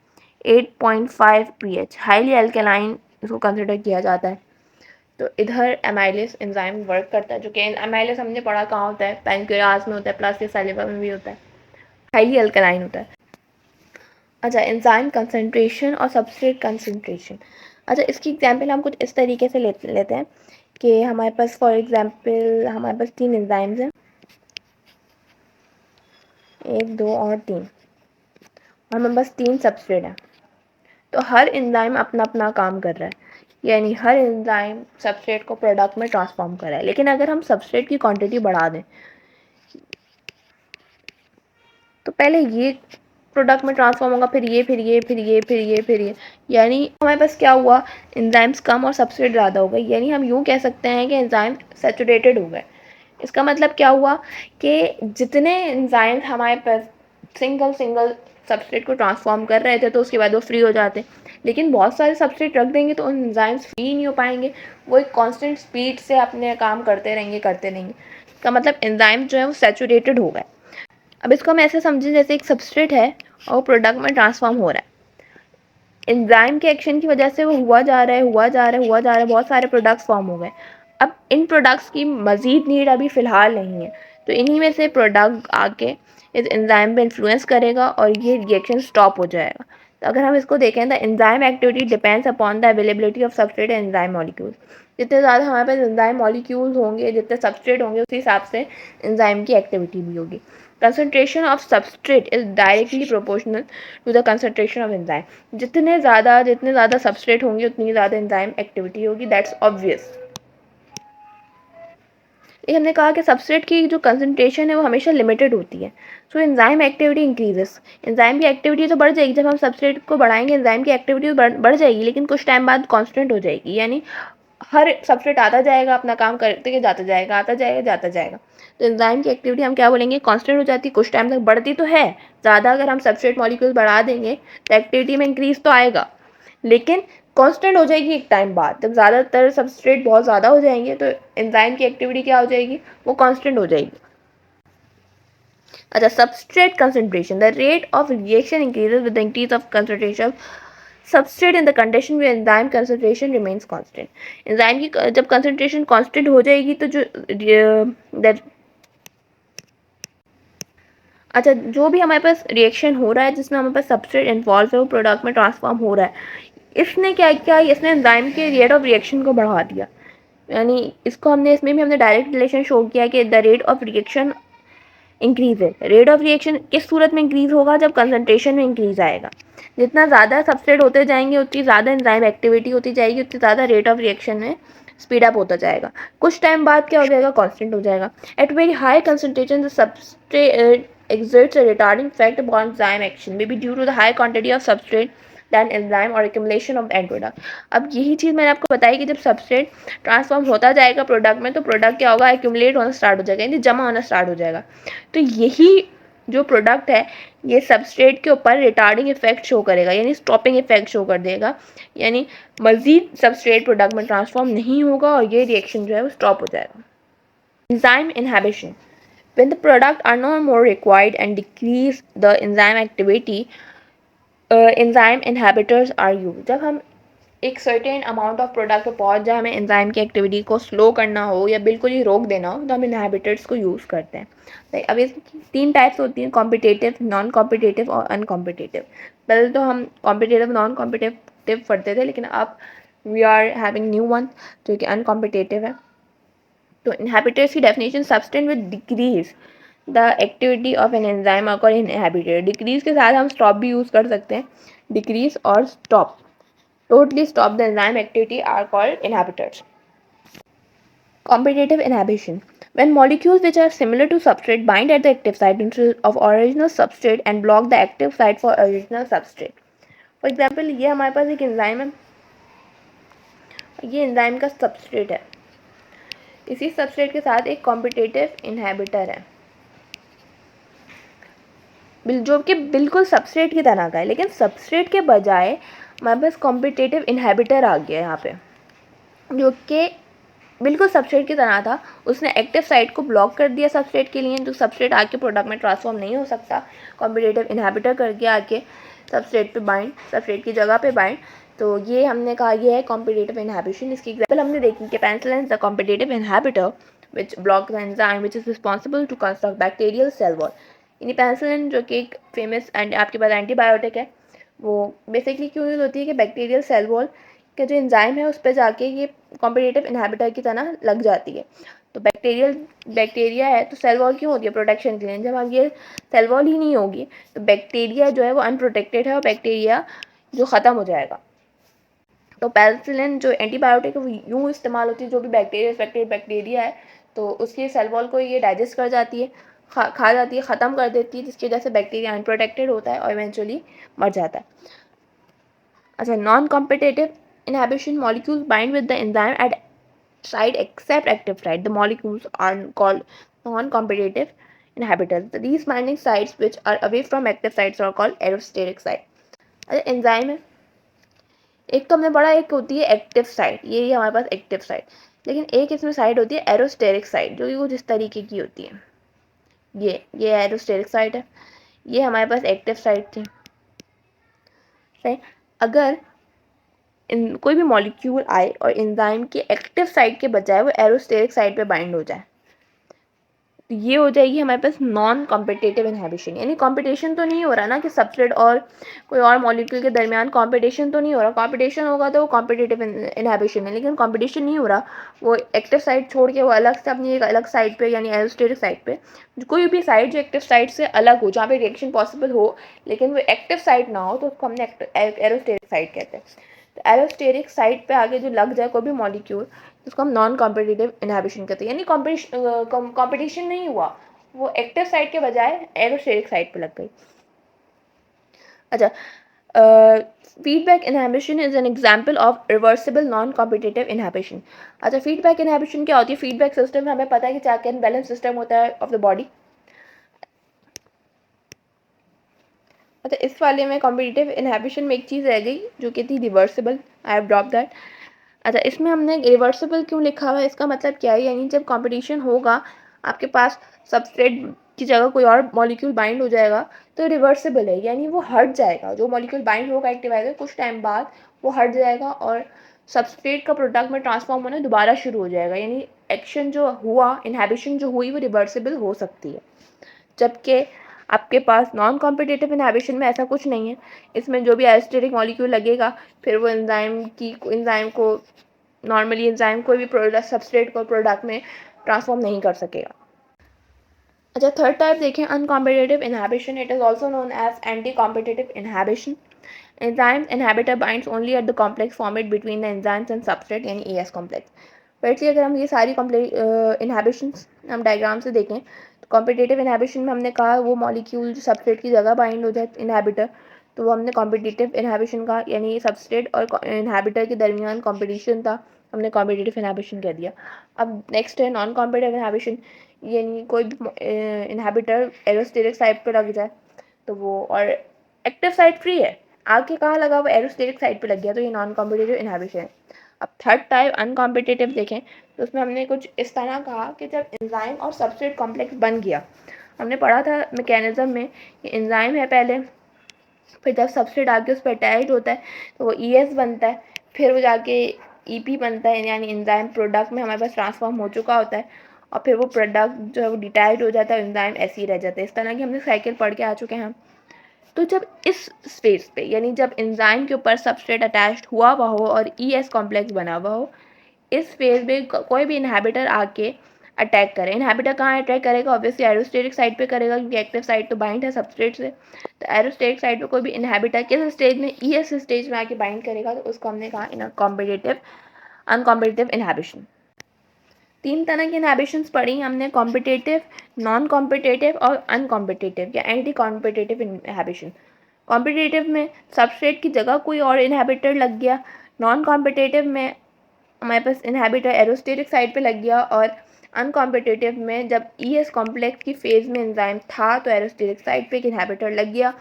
8.5 pH. Highly alkaline इसको कंसिडर किया जाता है. तो इधर एमाइलेस एंजाइम वर्क करता है, जो कि एमाइलेस हमने पढ़ा कहाँ होता है, पैनक्रियाज में होता है, प्लस ये सैलिवा में भी होता है, हाईली अल्कलाइन होता है. अच्छा, एंजाइम कंसंट्रेशन और सबस्ट्रेट कंसंट्रेशन. अच्छा, इसकी एग्जांपल हम कुछ इस तरीके से लेते हैं कि हमारे पास फॉर एग्जांपल हमारे पास 3 एंजाइम्स हैं, 1 2 और 3, और हमारे पास 3 सबस्ट्रेट हैं. तो हर एंजाइम अपना अपना काम कर रहा है, यानी हर एंजाइम सबस्ट्रेट को प्रोडक्ट में ट्रांसफॉर्म कर रहा है. लेकिन अगर हम सबस्ट्रेट की क्वांटिटी बढ़ा दें तो पहले ये प्रोडक्ट में ट्रांसफॉर्म होगा, फिर ये, फिर ये, फिर ये, फिर ये, फिर ये, यानी हमारे पास क्या हुआ, एंजाइम्स कम और सबस्ट्रेट ज़्यादा हो गई. यानी हम यूँ कह सकते हैं कि एंजाइम सैचुरेटेड हो गए. इसका मतलब क्या हुआ कि जितने एंजाइम्स हमारे पास सिंगल सबस्ट्रेट को ट्रांसफॉर्म कर रहे थे तो उसके बाद वो फ्री हो जाते, लेकिन बहुत सारे सबस्ट्रेट रख देंगे तो उन एंजाइम्स फ्री नहीं हो पाएंगे, वो एक कांस्टेंट स्पीड से अपने काम करते रहेंगे. इसका मतलब एंजाइम जो है वो सैचुरेटेड हो गए. अब इसको हम ऐसे समझें जैसे एक सबस्ट्रेट है और प्रोडक्ट में ट्रांसफॉर्म हो रहा है. एंजाइम के एक्शन की वजह से वो हुआ जा रहा है, बहुत सारे प्रोडक्ट्स फॉर्म हो गए. अब इन प्रोडक्ट्स की मज़ीद नीड अभी फ़िलहाल नहीं है, तो इन्हीं में से प्रोडक्ट आके इस एंजाइम पे इन्फ्लुएंस करेगा और ये रिएक्शन स्टॉप हो जाएगा. तो अगर हम इसको देखें, the enzyme activity depends upon the availability of substrate and enzyme molecule. जितने ज़्यादा हमारे पास एंजाइम मॉलिक्यूल्स होंगे, जितने सबस्ट्रेट होंगे, उसी हिसाब से एंजाइम की एक्टिविटी भी होगी. Concentration of substrate is directly proportional to the concentration of enzyme. जितने ज़्यादा सबस्ट्रेट होंगे उतनी ज़्यादा एंजाइम एक्टिविटी होगी. That's obvious. ये हमने कहा कि सबस्ट्रेट की जो कंसंट्रेशन है वो हमेशा लिमिटेड होती है. So enzyme activity increases. Enzyme की एक्टिविटी तो बढ़ जाएगी, जब हम सबस्ट्रेट को बढ़ाएंगे एंजाइम की एक्टिविटी बढ़ जाएगी, लेकिन कुछ टाइम बाद कांस्टेंट हो जाएगी. यानी हर सबस्ट्रेट आता जाएगा, अपना काम करते के जाता जाएगा, आता जाएगा, जाता जाएगा. तो एंजाइम की एक्टिविटी हम क्या बोलेंगे, कांस्टेंट हो जाती है. कुछ टाइम तक बढ़ती तो है ज़्यादा, अगर हम सबस्ट्रेट मॉलिक्यूल बढ़ा देंगे तो एक्टिविटी में इंक्रीज तो आएगा, लेकिन कांस्टेंट हो जाएगी एक टाइम बाद. जब ज़्यादातर सबस्ट्रेट बहुत ज़्यादा हो जाएंगे तो एंजाइम की एक्टिविटी क्या हो जाएगी, वो कांस्टेंट हो जाएगी. अच्छा, substrate concentration. The rate of reaction increases with the increase of concentration substrate in the condition में enzyme concentration remains constant. Enzyme की जब कंसंट्रेशन कांस्टेंट हो जाएगी तो जो भी हमारे पास रिएक्शन हो रहा है जिसमें हमारे पास सबस्ट्रेट इन्वॉल्व है वो प्रोडक्ट में ट्रांसफॉर्म हो रहा है, इसने क्या किया, इसने एंजाइम के रेट ऑफ रिएक्शन को बढ़ा दिया. यानी इसमें भी हमने डायरेक्ट रिलेशन शो किया कि the rate of reaction increase है. रेट ऑफ रिएक्शन किस सूरत में इंक्रीज होगा, जब कंसंट्रेशन में इंक्रीज आएगा. जितना ज़्यादा सबस्ट्रेट होते जाएंगे उतनी ज़्यादा एंजाइम एक्टिविटी होती जाएगी, उतनी ज़्यादा रेट ऑफ रिएक्शन में स्पीड अप होता जाएगा. कुछ टाइम बाद क्या हो जाएगा, कांस्टेंट हो जाएगा. At very high concentration the substrate exerts a retarding effect upon enzyme action, maybe due to the high quantity of substrate than enzyme or accumulation of the end product. अब यही चीज़ मैंने आपको बताई कि जब सबस्ट्रेट ट्रांसफॉर्म होता जाएगा product में तो प्रोडक्ट क्या होगा, एक्यूमुलेट होना स्टार्ट हो जाएगा, यानी जमा होना स्टार्ट हो जाएगा. तो यही जो प्रोडक्ट है ये सबस्ट्रेट के ऊपर रिटार्डिंग इफेक्ट शो करेगा, यानी स्टॉपिंग इफेक्ट शो कर देगा. यानी मज़ीद सबस्ट्रेट प्रोडक्ट में ट्रांसफॉर्म नहीं होगा और ये रिएक्शन जो है वो स्टॉप हो जाएगा. Enzyme inhibition. When the products are no more required and decrease the enzyme activity, enzyme inhibitors are used. जब हम एक सर्टेन अमाउंट ऑफ प्रोडक्ट पे पहुंच जाए, हमें एंजाइम की एक्टिविटी को स्लो करना हो या बिल्कुल ही रोक देना हो, तो हम इनहिबिटर्स को यूज़ करते हैं. अब इसकी 3 टाइप्स होती हैं, कॉम्पिटिटिव, नॉन कॉम्पिटिटिव और अनकॉम्पिटिटिव. पहले तो हम कॉम्पिटिटिव नॉन कॉम्पिटिटिव पढ़ते थे, लेकिन अब we are having new one जो कि अनकॉम्पिटिटिव है. तो इनहिबिटर्स की definition, substance with decrease the activity of an enzyme are called inhibitor. Decrease के साथ हम स्टॉप भी यूज़ कर सकते हैं. डिक्रीज और stop, totally stop the enzyme activity, are called inhibitors. Competitive inhibition. When molecules which are similar to substrate bind at the active site of original substrate and block the active site for original substrate. For example, ये हमारे पास एक enzyme है, ये enzyme का substrate है, इसी substrate के साथ एक कॉम्पिटिटिव इनहिबिटर है जो कि बिल्कुल सबस्ट्रेट की तरह का है, लेकिन सबस्ट्रेट के बजाय हमारे पास कॉम्पिटिटिव इनहिबिटर आ गया यहाँ पे, जो कि बिल्कुल सबस्ट्रेट की तरह था। उसने एक्टिव साइट को ब्लॉक कर दिया सबस्ट्रेट के लिए, जो सबस्ट्रेट आके प्रोडक्ट में ट्रांसफॉर्म नहीं हो सकता। कॉम्पिटिटिव इनहिबिटर करके आके सबस्ट्रेट पे बाइंड, सबस्ट्रेट की जगह पे बाइंड। तो ये हमने कहा ये है कॉम्पिटिटिव इनहिबिशन। इसकी एग्जाम्पल हमने देखी कि penicillin is the competitive inhibitor which block the enzyme which is responsible to construct bacterial cell wall। यानी पेनिसिलिन जो कि एक फेमस एंड आपके पास एंटीबायोटिक है, वो बेसिकली क्यों यूज होती है कि बैक्टीरियल सेल वॉल का जो एंजाइम है उस पर जाके ये कॉम्पिटिटिव इनहिबिटर की तरह लग जाती है। तो बैक्टीरिया है तो सेल वॉल क्यों होती है? प्रोटेक्शन के लिए। जब हम ये सेल वॉल ही नहीं होगी तो बैक्टीरिया जो है वो अनप्रोटेक्टेड है और बैक्टीरिया जो ख़त्म हो जाएगा। तो पेनिसिलिन जो एंटीबायोटिक है वो यूँ इस्तेमाल होती है, जो भी बैक्टीरिया है तो उसकी सेल वॉल को ये डाइजेस्ट कर जाती है, खा जाती है, ख़त्म कर देती है, जिसकी वजह से बैक्टीरिया अनप्रोटेक्टेड होता है और इवेंचुअली मर जाता है। अच्छा, non competitive inhibition molecules bind with the enzyme eight site except active site. The molecules are called non-competitive inhibitors. These binding sites which are away from active sites are called allosteric site. अच्छा, enzyme है एक तो हमने पढ़ा, एक होती है active site, ये हमारे पास एक्टिव साइट, लेकिन एक इसमें साइट होती है एरोस्टेरिक साइट, जो कि कुछ इस तरीके की होती है। ये एरोस्टेरिक साइट है, ये हमारे पास एक्टिव साइट थी। सही, अगर कोई भी मॉलिक्यूल आए और एंजाइम के एक्टिव साइट के बजाय वो एरोस्टेरिक साइट पे बाइंड हो जाए तो ये हो जाएगी हमारे पास नॉन कॉम्पिटिटिव इनहिबिशन। यानी कॉम्पिटिशन तो नहीं हो रहा ना कि सबस्ट्रेट और कोई और मॉलिक्यूल के दरमियान कॉम्पिटिशन तो नहीं हो रहा। कॉम्पिटिशन होगा तो वो कॉम्पिटिटिव इनहिबिशन है, लेकिन कॉम्पिटिशन नहीं हो रहा। वो एक्टिव साइट छोड़ के वो अलग से अपनी एक अलग साइट पे यानी एरोस्टेरिक साइट पे, कोई भी साइट जो एक्टिव साइट से अलग हो, जहाँ पे रिएक्शन पॉसिबल हो लेकिन वो एक्टिव साइट ना हो, तो उसको हमने एरोस्टेरिक साइट कहते हैं। तो एरोस्टेरिक साइट पे आगे जो लग जाए कोई भी मॉलिक्यूल, उसको हम नॉन कॉम्पिटिटिव इनहिबिशन कहते हैं। यानी कॉम्पिटिशन नहीं हुआ, वो एक्टिव साइट के बजाय एरोस्टेरिक साइट पे लग गई। अच्छा, feedback inhibition is an example of reversible non competitive inhibition. अच्छा, फीडबैक इनहिबिशन क्या होती है? फीडबैक सिस्टम में हमें पता है कि चेक एंड बैलेंस सिस्टम होता है ऑफ द बॉडी। अच्छा, इस वाले में कॉम्पिटिटिव इनहिबिशन में एक चीज़ रह गई जो कि थी reversible, I have drop that. अच्छा, इसमें हमने रिवर्सिबल क्यों लिखा हुआ है, इसका मतलब क्या है? यानी जब कंपटीशन होगा, आपके पास सबस्ट्रेट की जगह कोई और मॉलिक्यूल बाइंड हो जाएगा तो रिवर्सिबल है, यानी वो हट जाएगा। जो मॉलिक्यूल बाइंड होगा एक्टिवाइजर, कुछ टाइम बाद वो हट जाएगा और सबस्ट्रेट का प्रोडक्ट में ट्रांसफॉर्म होना दोबारा शुरू हो जाएगा। यानी एक्शन जो हुआ, इनहिबिशन जो हुई, वो रिवर्सिबल हो सकती है। जबकि आपके पास नॉन कॉम्पिटिटिव इनहिबिशन में ऐसा कुछ नहीं है। इसमें जो भी एरोस्टेरिक मॉलिक्यूल लगेगा फिर वो एंजाइम को नॉर्मली एंजाइम कोई भी प्रोडक्ट सबस्ट्रेट को प्रोडक्ट में ट्रांसफॉर्म नहीं कर सकेगा। अच्छा, थर्ड टाइप देखें, uncompetitive inhibition. It is also known as anti competitive inhibition. Enzymes inhibitor binds only at the complex formed between the enzymes and substrate, यानी एएस कॉम्प्लेक्स। फिर अगर हम ये सारी इनहिबिशंस हम डायग्राम से देखें तो कॉम्पिटिटिव इनहिबिशन में हमने कहा वो मॉलिक्यूल जो सबस्ट्रेट की जगह बाइंड हो जाए इनहिबिटर, तो वो हमने कॉम्पिटिटिव इनहिबिशन का, यानी सबस्ट्रेट और इनहिबिटर के दरमियान कॉम्पिटिशन था, हमने कॉम्पिटिटिव इनहिबिशन कह दिया। अब नेक्स्ट है नॉन कॉम्पिटिटिव इनहिबिशन, यानी कोई भी इनहिबिटर एरोस्टेरिक साइट पे लग जाए तो वो, और एक्टिव साइट फ्री है, आगे कहाँ लगा? वो एरोस्टेरिक साइट पे लग गया, तो ये नॉन कॉम्पिटिटिव इनहिबिशन है। अब थर्ड टाइप अनकॉम्पिटिटिव देखें तो उसमें हमने कुछ इस तरह कहा कि जब एंजाइम और सबस्ट्रेट कॉम्प्लेक्स बन गया, हमने पढ़ा था मैकेनिज्म में कि एंजाइम है पहले, फिर जब सबस्ट्रेट आके उस पर अटैच होता है तो वो ईएस बनता है, फिर वो जाके ईपी बनता है, यानी एंजाइम प्रोडक्ट में हमारे पास ट्रांसफॉर्म हो चुका होता है, और फिर वो प्रोडक्ट जो है वो डिटैच हो जाता है, एंजाइम ऐसे ही रह जाता है। इस तरह की हमने साइकिल पढ़ के आ चुके हैं हम। तो जब इस स्पेस पे, यानी जब एंजाइम के ऊपर सबस्ट्रेट अटैच्ड हुआ हुआ हो और ईएस कॉम्प्लेक्स बना हुआ हो, इस फेज में कोई भी इनहिबिटर आके अटैक करे। इनहिबिटर कहाँ अटैक करेगा? ऑब्वियसली एरोस्टेरिक साइट पे करेगा, क्योंकि एक्टिव साइट तो बाइंड है सबस्ट्रेट से। तो एरोस्टेरिक साइट पे कोई भी इनहिबिटर किस स्टेज में? ईएस स्टेज में आके बाइंड करेगा, तो उसको हमने कहा अनकॉम्पिटिटिव इनहिबिशन। तीन तरह की इनहिबिशंस पढ़ी हमने, कॉम्पिटिटिव, नॉन कॉम्पिटिटिव और अनकॉम्पिटिटिव या एंटी कॉम्पिटिटिव इनहिबिशन। कॉम्पिटिटिव में सबस्ट्रेट की जगह कोई और इनहिबिटर लग गया, नॉन कॉम्पिटिटिव में हमारे पास इनहिबिटर एरोस्टेरिक साइट पे लग गया, और अनकॉम्पिटिटिव में जब ईएस कॉम्प्लेक्स की फेज में एंजाइम था तो एरोस्टेरिक साइट पे एक इनहिबिटर लग गया,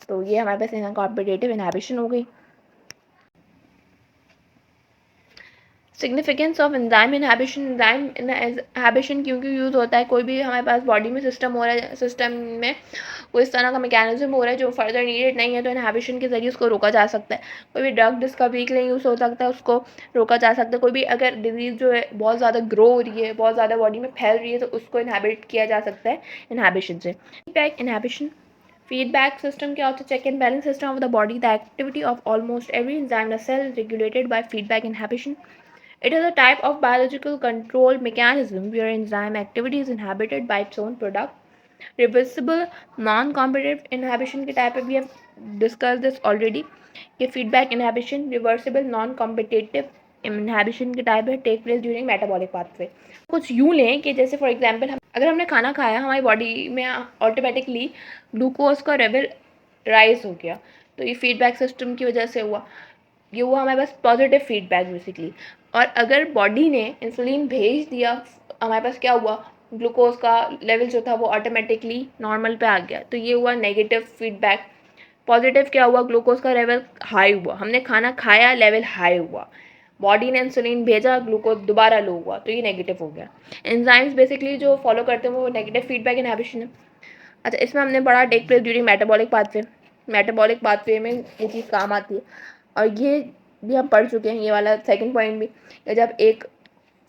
तो ये हमारे पास अनकॉम्पिटिटिव इनहिबिशन हो गई। Significance of enzyme inhibition, enzyme inhibition क्योंकि यूज़ होता है, कोई भी हमारे पास बॉडी में सिस्टम हो रहा है, सिस्टम में कोई इस तरह का मैकेनिज्म हो रहा है जो फर्दर नीडेड नहीं है, तो इनहिबिशन के जरिए उसको रोका जा सकता है। कोई भी ड्रग डिस्कवरी के लिए यूज़ हो सकता है, उसको रोका जा सकता है। कोई भी अगर डिजीज़ जो है बहुत ज़्यादा ग्रो हो रही है, बहुत ज़्यादा बॉडी में फैल रही है, तो उसको इनहिबिट किया जा सकता है इनहिबिशन से। फीडबैक इनहिबिशन, feedback system क्या होता है? check and balance system of the body. The activity of almost every enzyme in a cell is regulated by feedback inhibition. It is a type of biological control mechanism where enzyme activity is inhibited by its own product. Reversible non-competitive inhibition के type पे we have discussed this already. ये feedback inhibition reversible non-competitive inhibition के type है, take place during metabolic pathway. कुछ यूँ लें कि जैसे फॉर एग्जांपल अगर हमने खाना खाया, हमारी बॉडी में ऑटोमेटिकली ग्लूकोज का लेवल राइज हो गया, तो ये फीडबैक सिस्टम की वजह से हुआ। ये हुआ हमारे पास पॉजिटिव फीडबैक बेसिकली। और अगर बॉडी ने इंसुलिन भेज दिया, हमारे पास क्या हुआ, ग्लूकोज का लेवल जो था वो ऑटोमेटिकली नॉर्मल पे आ गया, तो ये हुआ नेगेटिव फीडबैक। पॉजिटिव क्या हुआ, ग्लूकोज का लेवल हाई हुआ, हमने खाना खाया, लेवल हाई हुआ, बॉडी ने इंसुलिन भेजा, ग्लूकोज दोबारा लो हुआ, तो ये नेगेटिव हो गया। एंजाइम्स बेसिकली जो फॉलो करते हैं वो नेगेटिव फीडबैक इनहिबिशन है। अच्छा, इसमें हमने पढ़ा take place during metabolic pathway. Metabolic pathway में ये चीज़ काम आती है, और ये भी हम पढ़ चुके हैं, ये वाला सेकंड पॉइंट भी, कि जब एक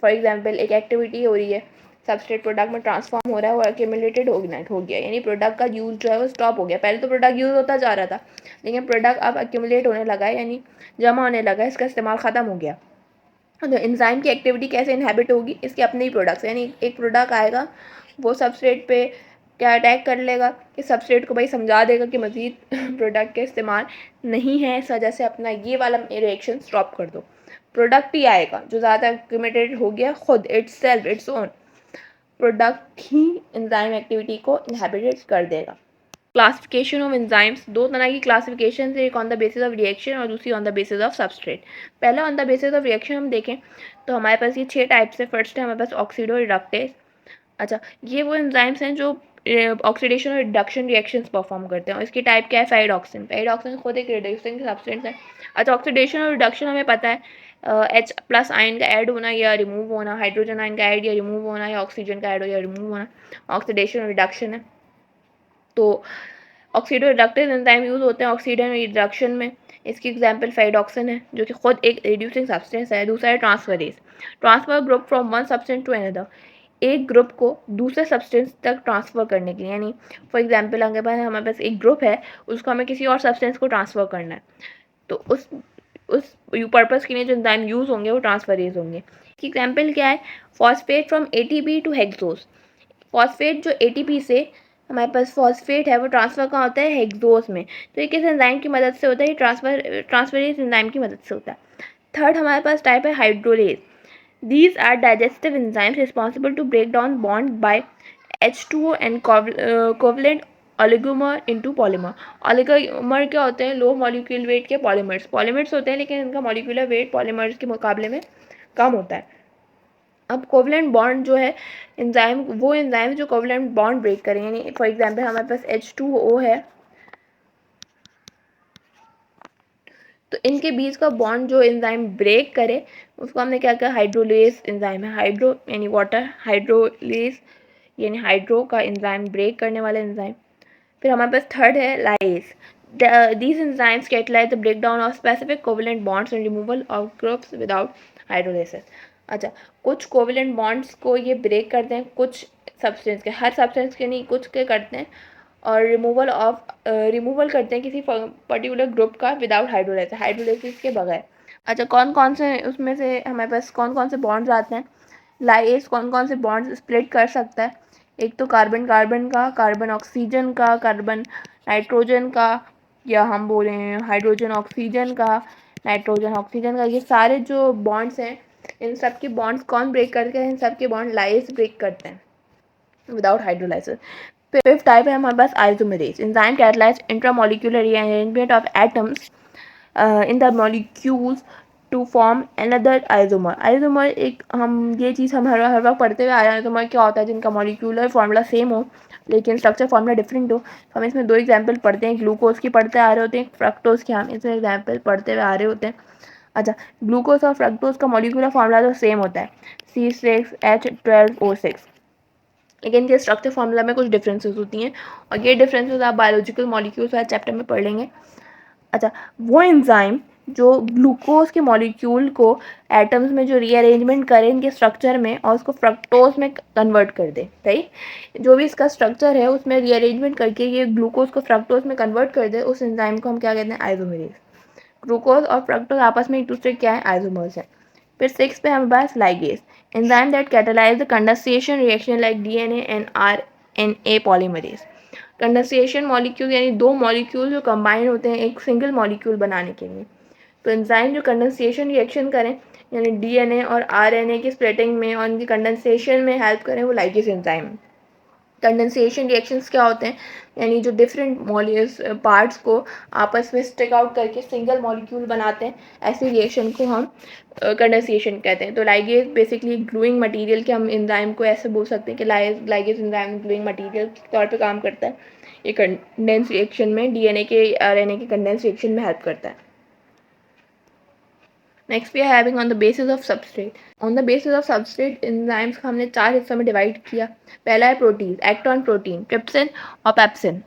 फॉर एग्जांपल एक एक्टिविटी हो रही है, सबस्ट्रेट प्रोडक्ट में ट्रांसफॉर्म हो रहा है, वो एक्यूमुलेटेड हो गया, यानी प्रोडक्ट का यूज़ जो है वो स्टॉप हो गया। पहले तो प्रोडक्ट यूज़ होता जा रहा था, लेकिन प्रोडक्ट अब एक्यूमुलेट होने लगा है, यानी जमा होने लगा है, इसका इस्तेमाल ख़त्म हो गया। तो एंजाइम की एक्टिविटी कैसे इनहिबिट होगी, इसके अपने ही प्रोडक्ट्स, यानी एक प्रोडक्ट आएगा, वो सबस्ट्रेट पे क्या अटैक कर लेगा कि सबस्ट्रेट को भाई समझा देगा कि मज़ीद प्रोडक्ट के इस्तेमाल नहीं है, इस वजह से अपना ये वाला रिएक्शन स्टॉप कर दो। प्रोडक्ट ही आएगा जो ज़्यादा एक्यूमुलेटेड हो गया, खुद it's self its own product he enzyme activity को इनहिबिट कर देगा। क्लासिफिकेशन ऑफ एंजाइम्स, दो तरह की क्लासिफिकेशन है, एक on the basis of reaction और दूसरी on the basis of substrate. पहले on the basis of reaction हम देखें तो हमारे पास ये 6 टाइप्स है। फर्स्ट है हमारे पास ऑक्सीडो रिडक्टेज। अच्छा, ये वो एंजाइम्स हैं जो ऑक्सीडेशन और रिडक्शन रिएक्शंस परफॉर्म करते हैं, और इसकी टाइप क्या है, पैराडॉक्सिन। पैराडॉक्सिन खुद एक रिड्यूसिंग सब्सटेंस है। अच्छा, ऑक्सीडेशन और रिडक्शन हमें पता है H+ आयन का ऐड होना या रिमूव होना, हाइड्रोजन आयन का ऐड या रिमूव होना, या ऑक्सीजन का ऐड हो या रिमूव होना, ऑक्सीडेशन और रिडक्शन है। तो ऑक्सीडो रिडक्टेज एंजाइम यूज़ होते हैं ऑक्सीडन रिडक्शन में। इसकी एग्जांपल पैराडॉक्सिन है जो कि खुद एक रिड्यूसिंग सब्सटेंस है। दूसरा है transferase, transfer group from one substance to another, एक ग्रुप को दूसरे सब्सटेंस तक ट्रांसफ़र करने के लिए, यानी फॉर एग्जांपल हमारे पास एक ग्रुप है, उसको हमें किसी और सब्सटेंस को ट्रांसफ़र करना है, तो उस पर्पज़ के लिए जो एंजाइम यूज़ होंगे वो ट्रांसफरेज होंगे। इसकी एग्जांपल क्या है, phosphate from ATP to hexose. Phosphate जो ATP से हमारे पास फॉस्फेट है वो ट्रांसफ़र कहाँ होता है, हेक्सोस में। तो ये किस एंजाइम की मदद से होता है, ये ट्रांसफरेज एंजाइम की मदद से होता है। थर्ड हमारे पास टाइप है hydrolase. These are digestive enzymes responsible to break down bond by H2O and covalent oligomer into polymer. Oligomer क्या होते हैं, लो मॉलिक्यूल वेट के पॉलीमर्स। पॉलीमर्स होते हैं लेकिन इनका मॉलिक्यूलर वेट पॉलीमर्स के मुकाबले में कम होता है। अब कोवलेंट बॉन्ड जो है एंजाइम, वो एंजाइम जो कोवलेंट बॉन्ड ब्रेक करें, यानी फॉर एग्जांपल हमारे पास H2O है, तो इनके बीच का बॉन्ड जो एंजाइम ब्रेक करे उसको हमने क्या कहा, हाइड्रोलेज एंजाइम है। हाइड्रो यानी वाटर, हाइड्रोलेज यानी हाइड्रो का एंजाइम ब्रेक करने वाला एंजाइम। फिर हमारे पास थर्ड है lies. These enzymes catalyze the breakdown of specific covalent bonds and removal of groups without hydrolysis. अच्छा, कुछ कोवलेंट बॉन्ड्स को ये ब्रेक करते हैं, कुछ सब्सटेंस के, हर सब्सटेंस के नहीं, कुछ के करते हैं, और रिमूवल करते हैं किसी पर्टिकुलर ग्रुप का विदाउट हाइड्रोलाइसिस के बगैर। अच्छा, कौन कौन से उसमें से हमारे पास कौन कौन से बॉन्ड्स आते हैं, लाइएज कौन कौन से बॉन्ड्स स्प्लिट कर सकता है, एक तो कार्बन कार्बन का, कार्बन ऑक्सीजन का, कार्बन नाइट्रोजन का, या हम बोले हाइड्रोजन ऑक्सीजन का, नाइट्रोजन ऑक्सीजन का। ये सारे जो बॉन्ड्स हैं, इन सब के बॉन्ड्स कौन ब्रेक करते हैं, इन सब के बॉन्ड लाइज ब्रेक करते हैं विदाउट हाइड्रोलाइसिस। फिफ्थ टाइप है हमारे पास isomerase. Enzyme catalyse intramolecular rearrangement of atoms in the molecules to form another isomer. Isomer एक हम ये चीज़ हम हर वक्त पढ़ते हुए आ रहे हैं। आइसोमर क्या होता है, जिनका मॉलिक्यूलर फार्मूला सेम हो लेकिन स्ट्रक्चर फार्मूला डिफरेंट हो। तो हम इसमें दो एग्जांपल पढ़ते हैं, ग्लूकोज की पढ़ते आ रहे होते हैं, फ्रक्टोज की हम इसमें एग्जांपल पढ़ते हुए आ रहे होते हैं। अच्छा, ग्लूकोज और फ्रक्टोज का मॉलिक्यूलर फार्मूला तो सेम होता है, C6H12O6, लेकिन इनके स्ट्रक्चर फार्मूला में कुछ डिफरेंसेस होती हैं और ये डिफरेंसेस आप बायोलॉजिकल मॉलिक्यूल्स वाले चैप्टर में पढ़ लेंगे। अच्छा, वो एंजाइम जो ग्लूकोज के मॉलिक्यूल को एटम्स में जो रीअरेंजमेंट करे इनके स्ट्रक्चर में और उसको फ्रक्टोज में कन्वर्ट कर दे, सही, जो भी इसका स्ट्रक्चर है उसमें रीअरेंजमेंट करके ये ग्लूकोज को फ्रक्टोज में कन्वर्ट कर दे, उस एंजाइम को हम क्या कहते हैं, आइसोमेरेज। ग्लूकोज और फ्रक्टोज आपस में एक दूसरे क्या है, आइसोमर्स है। फिर 6 पे हमारे पास ligase, enzyme that catalyse the condensation reaction like DNA and RNA polymerase. Condensation molecule यानी दो मॉलिक्यूल जो कंबाइन होते हैं एक सिंगल मॉलिक्यूल बनाने के लिए। तो एंजाइम जो कंडेंसेशन रिएक्शन करें यानी डीएनए और आरएनए की स्प्लिटिंग में और उनकी कंडेंसेशन में हेल्प करें, वो लाइगेज एंजाइम। कंडेंसेशन रिएक्शंस क्या होते हैं, यानी जो डिफरेंट पार्ट्स को आपस में स्टिक आउट करके सिंगल मॉलिक्यूल बनाते हैं, ऐसी रिएक्शन को हम कंडेंसेशन कहते हैं। तो लाइगेज बेसिकली ग्लूइंग मटेरियल के हम एंजाइम को ऐसे बोल सकते हैं कि लाइगेज एंजाइम ग्लूइंग मटेरियल के तौर पे काम करता है। ये कंडेंस रिएक्शन में डीएनए के आरएनए के कंडेंस रिएक्शन में हेल्प करता है। Next we are having on the basis of substrate. On the basis of substrate enzymes को हमने 4 हिस्सों में डिवाइड किया। पहला है प्रोटीन, एक्टॉन प्रोटीन, ट्रिप्सिन और पेप्सिन।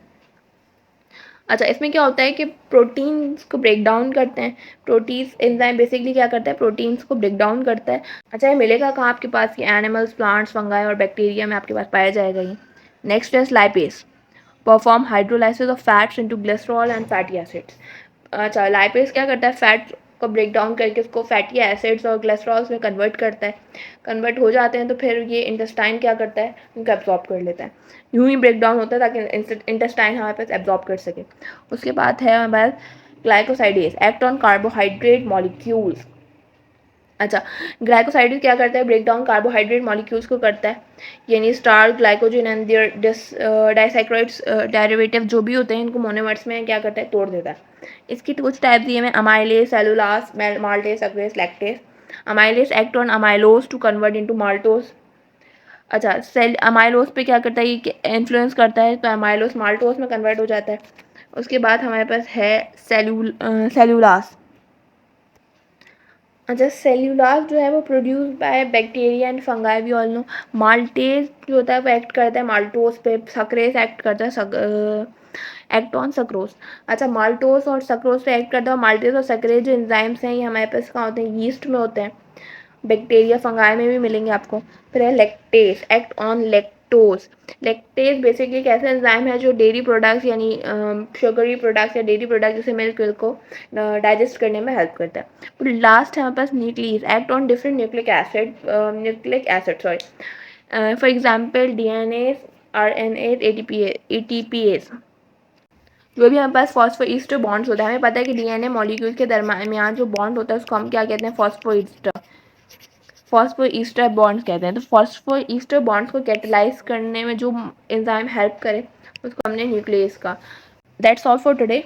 अच्छा, इसमें क्या होता है कि प्रोटीन्स को ब्रेक डाउन करते हैं। प्रोटीन्स एंजाइम बेसिकली क्या करता है, प्रोटीन्स को ब्रेक डाउन करता है। अच्छा, ये मिलेगा कहाँ आपके पास, ये एनिमल्स, प्लांट्स, फंगाई और बैक्टीरिया में आपके पास पाया जाएगा ये। नेक्स्ट है lipase, perform hydrolysis of fats into glycerol and fatty acids. अच्छा, लाइपेज क्या करता है, फैट को ब्रेक डाउन करके उसको फैटी एसिड्स और ग्लिसरॉल्स में कन्वर्ट करता है। कन्वर्ट हो जाते हैं तो फिर ये इंटेस्टाइन क्या करता है, उनको एब्जॉर्ब कर लेता है। यूं ही ब्रेक डाउन होता है ताकि इंटेस्टाइन हमारे पास एब्जॉर्ब कर सके। उसके बाद है हमारे पास glycosidase, act on carbohydrate molecules. अच्छा, ग्लाइकोसाइडेज क्या करता है, ब्रेक डाउन कार्बोहाइड्रेट मॉलिक्यूल्स को करता है, यानी starch, glycogen and their disaccharides derivative जो भी होते हैं इनको मोनोमर्स में क्या करता है, तोड़ देता है। इसकी कुछ टाइप दिए हैं, amylase, cellulase, maltase, sucrase, lactase. Amylase act on amylose to convert into maltose. अच्छा, सेल अमाइलोज पे क्या करता है, ये इन्फ्लुएंस करता है, तो अमाइलोज माल्टोज में कन्वर्ट हो जाता है। उसके बाद हमारे पास है सेलुलास। अच्छा, सेल्यूलास जो है वो produce by bacteria and fungi, we all know. Maltase जो होता है वो एक्ट करता है माल्टोज पे, सक्रेज एक्ट करता है एक्ट ऑन सक्रोज। अच्छा, माल्टोज और सक्रोज पे एक्ट करता है। माल्टेज और सक्रेज जो एंजाइम्स हैं ये हमारे पास कहाँ होते हैं, यीस्ट में होते हैं, बैक्टीरिया फंगाई में भी मिलेंगे आपको। फिर है lactase, act on lactose. Lactase basically एक ऐसा एंजाइम है जो डेयरी प्रोडक्ट्स यानी शुगरी प्रोडक्ट्स या डेयरी प्रोडक्ट जैसे मिल्क को डाइजेस्ट करने में हेल्प करता है। फिर लास्ट है हमारे पास nuclease, act on different nucleic acid sorry, for example DNA, RNA, ATPs. जो भी हमारे पास फॉस्फोईस्टर बॉन्ड्स होता है, हमें पता है कि डीएनए मॉलिक्यूल के दरमियान जो बॉन्ड होता है उसको हम क्या कहते हैं, फॉस्फोईस्टर बॉन्ड्स कहते हैं। तो फॉस्फोईस्टर बॉन्ड्स को कैटेलाइज करने में जो एंजाइम हेल्प करे उसको हमने न्यूक्लियस का। That's all for today.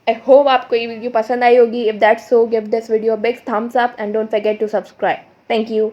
I hope आपको ये वीडियो पसंद आई होगी। If that's so, give this video big thumbs up and don't forget to subscribe. Thank you.